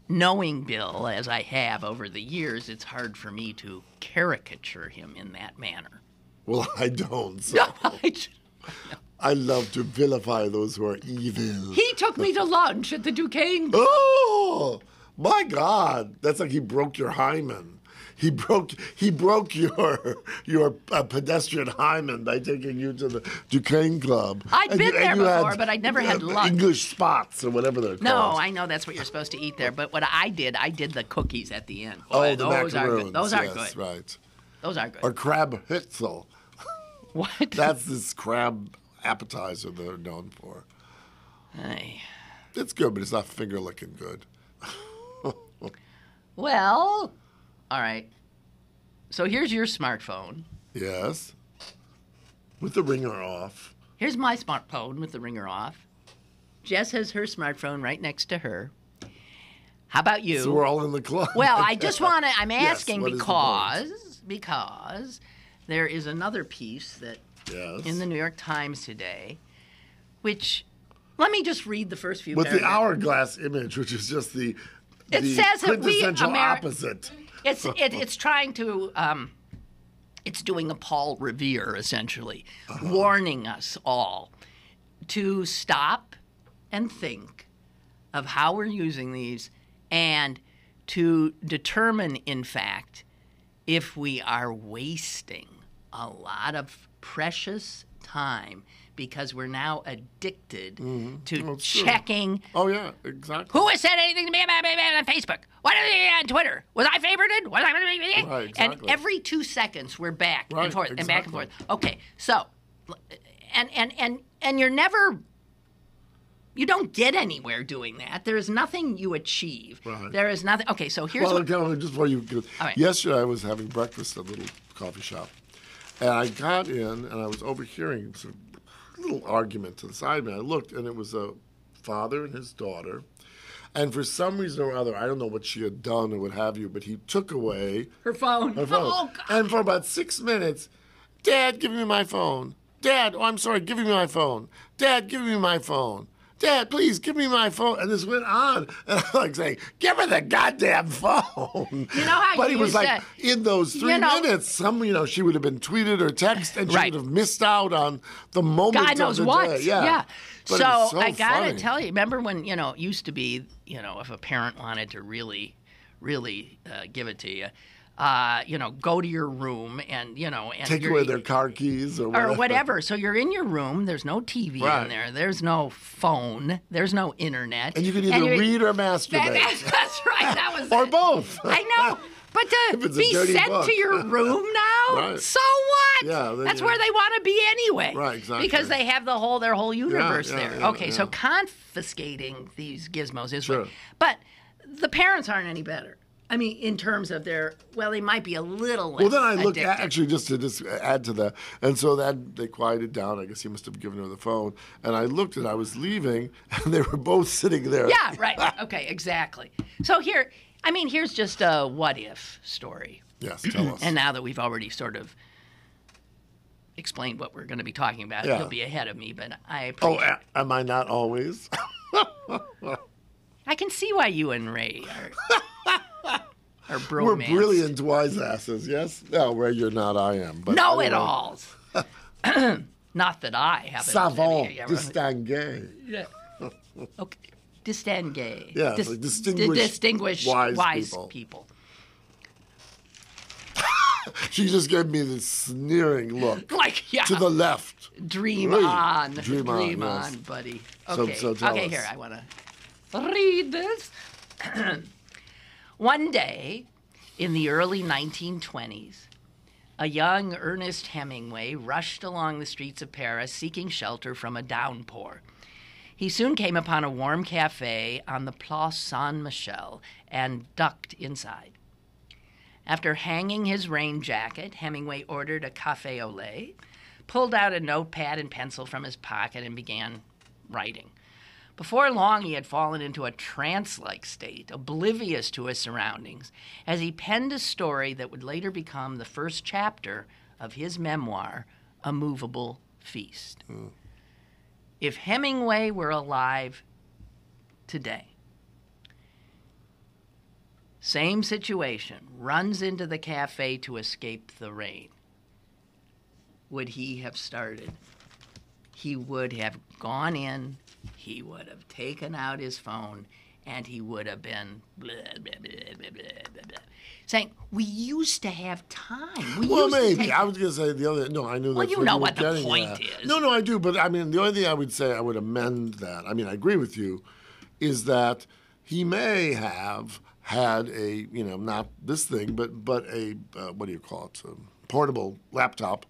Knowing Bill as I have over the years, it's hard for me to caricature him in that manner. Well, I don't. So. I love to vilify those who are evil. He took me to lunch at the Duquesne. Oh, my God! That's like he broke your hymen. He broke your pedestrian hymen by taking you to the Duquesne Club. I'd been there before, but I'd never had lunch. English spots or whatever they're called. No, I know that's what you're supposed to eat there. But what I did the cookies at the end. Boy, the macaroons. Are good. Those are good. Right. Those are good. Or crab hitzel. What? That's this crab appetizer they're known for. Hey. It's good, but it's not finger-licking good. Well... All right. So here's your smartphone. Yes. With the ringer off. Here's my smartphone with the ringer off. Jess has her smartphone right next to her. How about you? So we're all in the club. Well, I just want to, I'm asking yes, because there is another piece that in the New York Times today, which Let me just read the first few With the paragraphs. hourglass image, which is just the says that we quintessential opposite. It's trying to it's doing a Paul Revere essentially, warning us all to stop and think of how we're using these and to determine, in fact, if we are wasting a lot of precious time because we're now addicted to checking. Oh, yeah, exactly. Who has said anything to me about on Facebook? What are they on Twitter? Was I favorited? Was I? Right, exactly. And every 2 seconds we're back Right, and forth and back and exactly. forth. Okay, so and you're never. You don't get anywhere doing that. There is nothing you achieve. Right. There is nothing. Okay, so here's Well, what. just before you go, All right. yesterday I was having breakfast at a little coffee shop, and I got in and I was overhearing some little argument to the side of me. I looked, and it was a father and his daughter, and for some reason or other, I don't know what she had done or what have you, but he took away Her phone. her phone. Oh, God. And for about 6 minutes, Dad, give me my phone. Dad, oh, I'm sorry, give me my phone. Dad, give me my phone. Dad, please give me my phone. And this went on. And I'm like saying, give her the goddamn phone. You know how But you it was used like, to- in those 3 you know- minutes, she would have been tweeted or texted, and she Right. would have missed out on the moment God of knows the what. day. Yeah. But it was So I gotta funny. tell you, remember when it used to be, if a parent wanted to really, really give it to you, go to your room and and Take you're- away their car keys or whatever. or whatever. So you're in your room. There's no TV Right. in there. There's no phone. There's no internet. And you can either you're- read or masturbate. That's right. That was Or it. both. I know. But If to it's a be dirty sent book. to your room now, Right. so what? Yeah, then That's you- where they want to be anyway. Right, exactly. Because they have their whole universe yeah, there. yeah, Okay, yeah. so confiscating these gizmos is Sure. right. But the parents aren't any better. I mean, in terms of they might be a little less Well, then I looked addicted. actually just to add to that, and so that they quieted down. I guess he must have given her the phone, and I looked and I was leaving, and they were both sitting there. Yeah, right. Okay, exactly. So here's just a what if story. Yes, tell us. And now that we've already sort of explained what we're going to are about, Yeah. you'll be ahead of me, but I Oh, appreciate am I not always? I can see why you and Ray are bromance. We're brilliant wise asses, yes? No, Ray, you're not. I am. But Know-it-alls. Not that I haven't. Savant, Yeah, distingué. yeah. Okay. Distingué. Yeah, like distinguished wise people. She just gave me this sneering look. Like, yeah. To the left. Dream Really? on. Dream on, yes. buddy. So- Okay. so tell okay, us. here, I want to read this. One day in the early 1920s, a young Ernest Hemingway rushed along the streets of Paris seeking shelter from a downpour. He soon came upon a warm cafe on the Place Saint-Michel and ducked inside. After hanging his rain jacket, Hemingway ordered a café au lait, pulled out a notepad and pencil from his pocket, and began writing. Before long, he had fallen into a trance-like state, oblivious to his surroundings, as he penned a story that would later become the first chapter of his memoir, A Movable Feast. If Hemingway were alive today, same situation, runs into the cafe to escape the rain. Would he have started? He would have gone in, he would have taken out his phone, and he would have been blah, blah, blah, blah, blah, blah, blah, saying, we used to have time. We Well, used to maybe. take- I was going to say the other. No, I knew that. Well, you know what the point is. No, I do. But I mean, the only thing I would say, I would amend that. I mean, I agree with you, is that he may have had a, not this thing, but a, what do you call it, a portable laptop.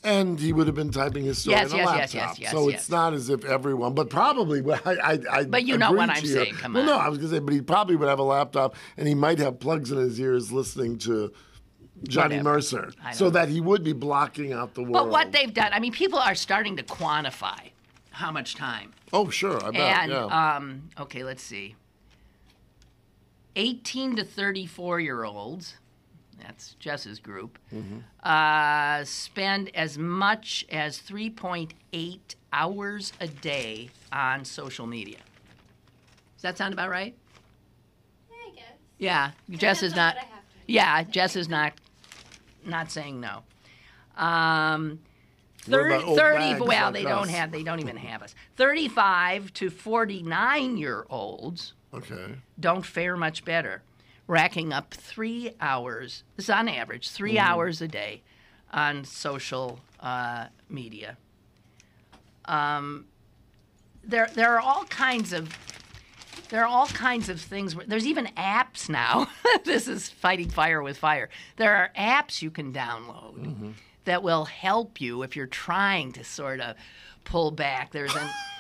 And he would have been typing his story Yes, on a yes, laptop. yes, so yes. it's not as if everyone, but probably, I But you know agree what to I'm you. saying, come Well, on. no, I was going to say, but he probably would have a laptop, and he might have plugs in his ears listening to Johnny Whatever. Mercer, I know. so that he would be blocking out the world. But what they've done, I mean, people are starting to quantify how much time. Oh, sure, I bet, And, yeah. okay, let's see. 18 to 34-year-olds, that's Jess's group, Mm-hmm. spend as much as 3.8 hours a day on social media. Does that sound about right? I guess. Yeah, Jess is Depends on not. what I have to do. Yeah, Jess is not saying no. What about old 30 bags well, like they us? don't even have us. 35 to 49-year-olds Okay. don't fare much better, racking up 3 hours. This is on average, 3 Mm-hmm. hours a day on social media. There are all kinds of things. There's even apps now. This is fighting fire with fire. There are apps you can download that will help you if you're trying to sort of pull back. There's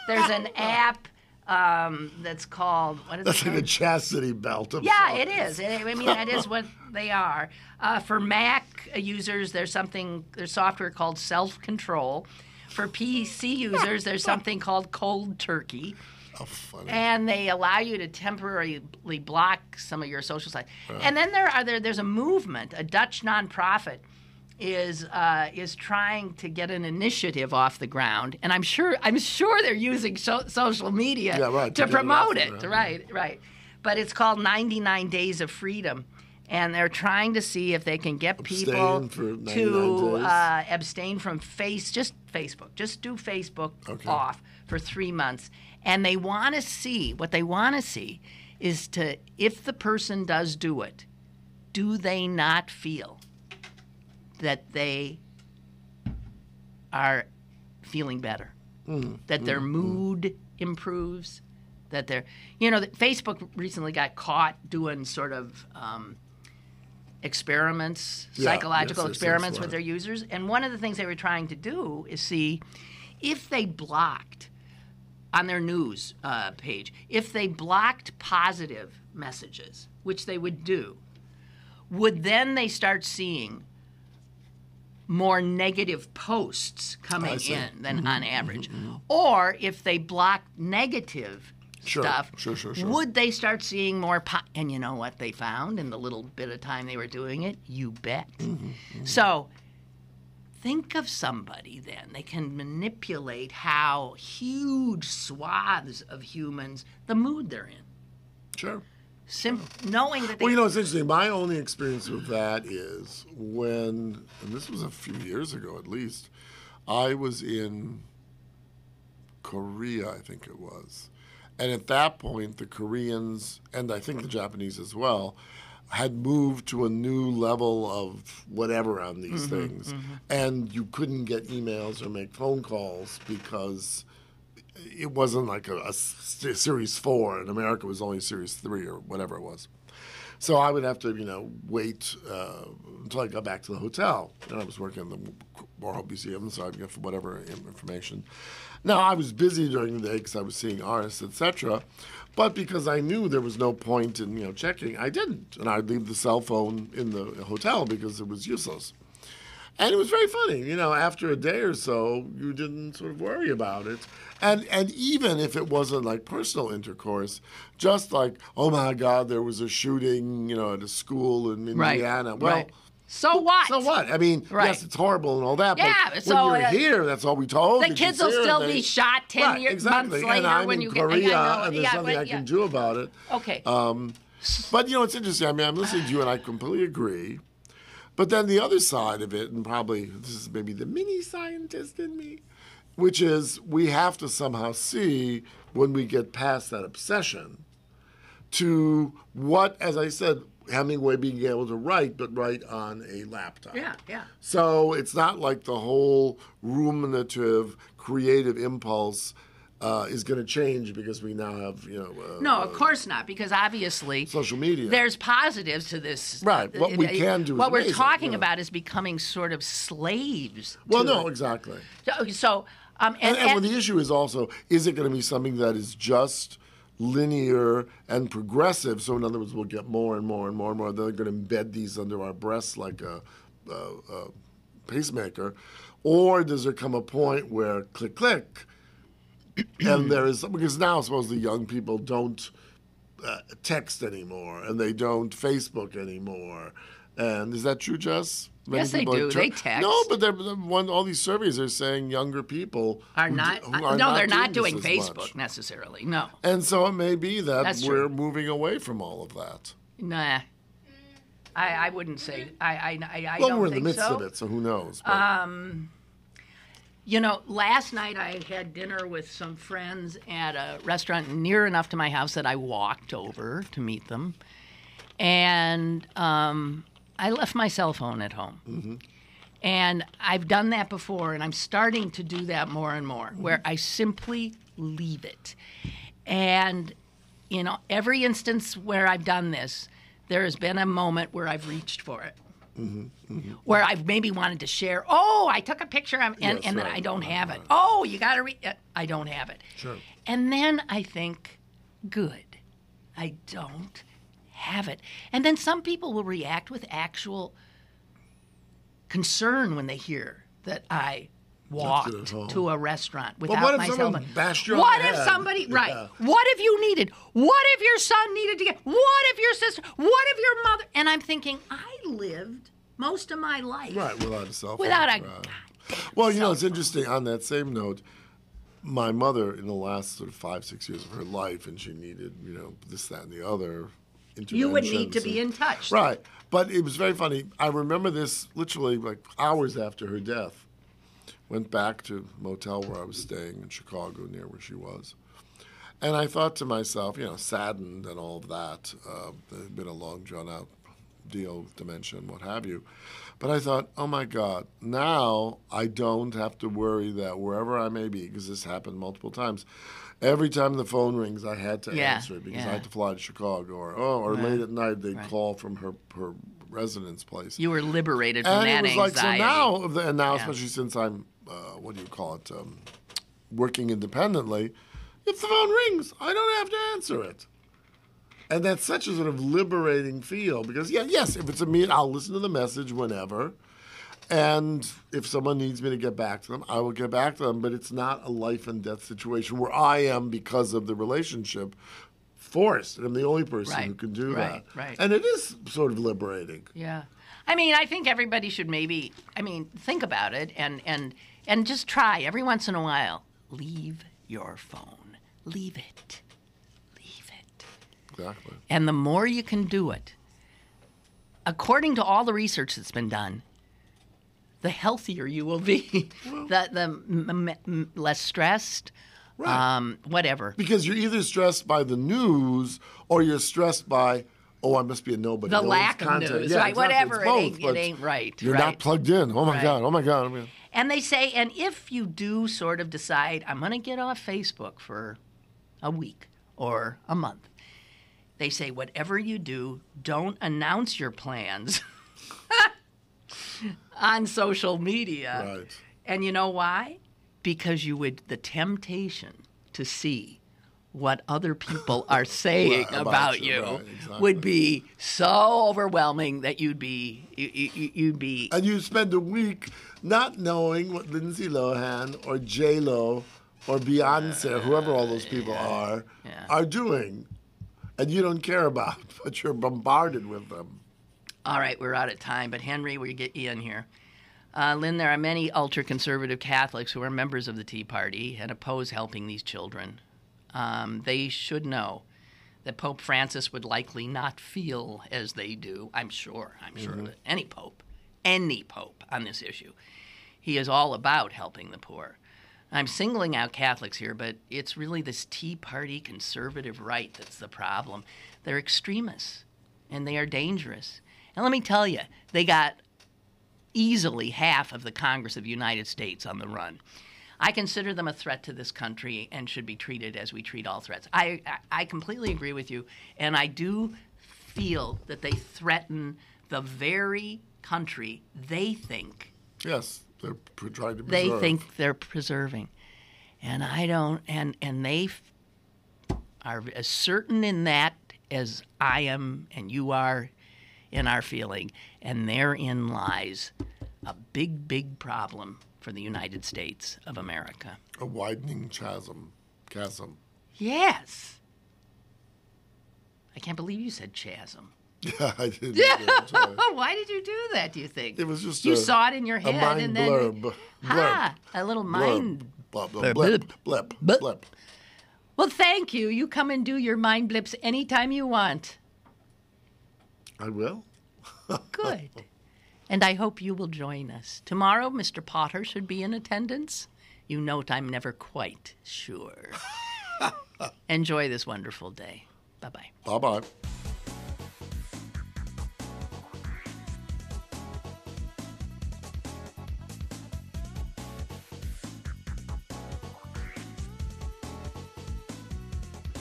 an app that's called, what is That's it like called? a chastity belt. Of Yeah, sorts. it is. I mean, that is what they are. For Mac users, there's software called Self Control. For PC users, there's something called Cold Turkey. Oh, funny. And they allow you to temporarily block some of your social sites. And then there's a movement. A Dutch nonprofit is trying to get an initiative off the ground, and I'm sure they're using social media to to get promote it it. off the ground. Right. But it's called 99 Days of Freedom. And they're trying to see if they can get people Abstain for 99 to days? abstain from Facebook. Just do Facebook Okay. off for 3 months. And they want to see, what they want to see is if the person does do it, do they not feel that they are feeling better? That their mood improves? That Facebook recently got caught doing sort of experiments, psychological yes, experiments that's with right. their users. And one of the things they were trying to do is see if they blocked on their news page, if they blocked positive messages, which they would do, would then they start seeing more negative posts coming in than on average? Or if they blocked negative stuff, Sure. would they start seeing more and you know what they found in the little bit of time they were doing it? You bet. So think of somebody then. They can manipulate how huge swaths of humans, the mood they're in. Sure. Knowing that they... Well, it's interesting. My only experience with that is when, and this was a few years ago at least, I was in Korea, I think it was. And at that point, the Koreans, and I think the Japanese as well, had moved to a new level of whatever on these things. And you couldn't get emails or make phone calls because it wasn't like a Series 4. In America, it was only Series 3 or whatever it was. So I would have to, wait until I got back to the hotel. And I was working in the Warhol Museum, so I'd get whatever information. Now, I was busy during the day because I was seeing artists, etc. But because I knew there was no point in, checking, I didn't. And I'd leave the cell phone in the hotel because it was useless. And it was very funny. After a day or so, you didn't sort of worry about it. And even if it wasn't like personal intercourse, just like, oh my God, there was a shooting, at a school in Indiana. Right. Well, Right. So what? So what? I mean, yes, it's horrible and all that, Yeah, but so, when you're here, that's all we told. The kids will still be shot 10 years, exactly. months later and I'm when in you Korea, get... I know, and there's nothing I can do about it. Okay. But, it's interesting. I mean, I'm listening to you, and I completely agree. But then the other side of it, and probably this is maybe the mini scientist in me, which is we have to somehow see when we get past that obsession to what, as I said, Hemingway being able to write, but write on a laptop. Yeah. So it's not like the whole ruminative, creative impulse is going to change because we now have, no, of course not, because obviously social media. There's positives to this. Right. What we can do is what we're amazing, talking about is becoming sort of slaves. Well, to no, it. exactly. So, And well, the issue is also, is it going to be something that is just linear and progressive? So in other words, we'll get more and more and more and more. They're going to embed these under our breasts like a pacemaker. Or does there come a point where click, click, and there is, because now supposedly young people don't text anymore and they don't Facebook anymore. And is that true, Jess? Many Yes, they people do. are They text. No, but all these surveys are saying younger people Are not. They're not doing Facebook much. necessarily. No. And so it may be that That's we're true. moving away from all of that. Nah. I wouldn't say. I Well, don't we're in the think midst so. of it, so who knows? But. You know, last night I had dinner with some friends at a restaurant near enough to my house that I walked over to meet them. And I left my cell phone at home. Mm-hmm. And I've done that before, and I'm starting to do that more and more, where I simply leave it. And, you know, every instance where I've done this, there has been a moment where I've reached for it. Where I've maybe wanted to share, I took a picture and then I don't have it. Oh, you got to read it. I don't have it. Sure. And then I think, good, I don't have it. And then some people will react with actual concern when they hear that I walked to a restaurant without what if my cell someone phone. bashed you on What the if head? somebody, right, Yeah. what if you needed, what if your son needed to get, what if your sister, what if your mother, and I'm thinking, I lived most of my life. Right, without a cell phone. Without a right. goddamn Well, you know, cell it's interesting. On that same note, my mother, in the last sort of 5-6 years of her life, and she needed, you know, this, that, and the other interventions. You would need to be in touch. Right. But it was very funny. I remember this literally like hours after her death. Went back to a motel where I was staying in Chicago, near where she was. And I thought to myself, you know, saddened and all of that. There had been a long, drawn-out deal with dementia and what have you. But I thought, oh, my God, now I don't have to worry that wherever I may be, because this happened multiple times, every time the phone rings, I had to answer it because I had to fly to Chicago. Or late at night, they'd call from her residence place. You were liberated from and that it was anxiety. Like, so now, especially since I'm, working independently, if the phone rings, I don't have to answer it. And that's such a sort of liberating feel because, yes, if it's a meeting, I'll listen to the message whenever. And if someone needs me to get back to them, I will get back to them. But it's not a life and death situation where I am, because of the relationship, forced. And I'm the only person who can do that. Right. And it is sort of liberating. Yeah. I mean, I think everybody should maybe, think about it and just try every once in a while. Leave your phone. Leave it. Leave it. Exactly. And the more you can do it, according to all the research that's been done, the healthier you will be, the less stressed, whatever. Because you're either stressed by the news or you're stressed by, I must be a nobody. The No lack of content. news, Yeah, right? exactly. Whatever, It's both, it ain't right. You're not plugged in. Oh, my God. Oh, my God. I mean, and they say, and if you do sort of decide, I'm going to get off Facebook for a week or a month, they say, whatever you do, don't announce your plans on social media. Right. And you know why? Because the temptation to see what other people are saying about you right, exactly. would be so overwhelming that you'd be. And you spend a week not knowing what Lindsay Lohan or J-Lo or Beyonce or whoever all those people are doing. And you don't care about, but you're bombarded with them. All right, we're out of time, but Henry, we get you in here. Lynn, there are many ultra-conservative Catholics who are members of the Tea Party and oppose helping these children. They should know that Pope Francis would likely not feel as they do. I'm sure of it. Any pope on this issue. He is all about helping the poor. I'm singling out Catholics here, but it's really this Tea Party conservative right that's the problem. They're extremists, and they are dangerous. And let me tell you, they got easily half of the Congress of the United States on the run. I consider them a threat to this country and should be treated as we treat all threats. I completely agree with you, and I do feel that they threaten the very country they think. Yes, they're trying to preserve. They think they're preserving, and I don't. And they are as certain in that as I am, and you are, in our feeling, and therein lies a big, big problem for the United States of America. A widening chasm. Yes. I can't believe you said chasm. Yeah, I did. Yeah, Why did you do that, do you think? it was just You saw it in your head a mind and then... blurb. A little mind... Blip, blip, blip, blip. Well, thank you. You come and do your mind blips anytime you want. I will. Good. And I hope you will join us. Tomorrow, Mr. Potter should be in attendance. You note I'm never quite sure. Enjoy this wonderful day. Bye-bye. Bye-bye.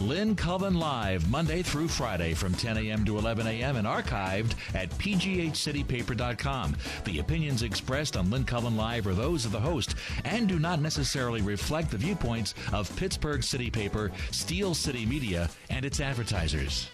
Lynn Cullen Live, Monday through Friday from 10 a.m. to 11 a.m. and archived at pghcitypaper.com. The opinions expressed on Lynn Cullen Live are those of the host and do not necessarily reflect the viewpoints of Pittsburgh City Paper, Steel City Media, and its advertisers.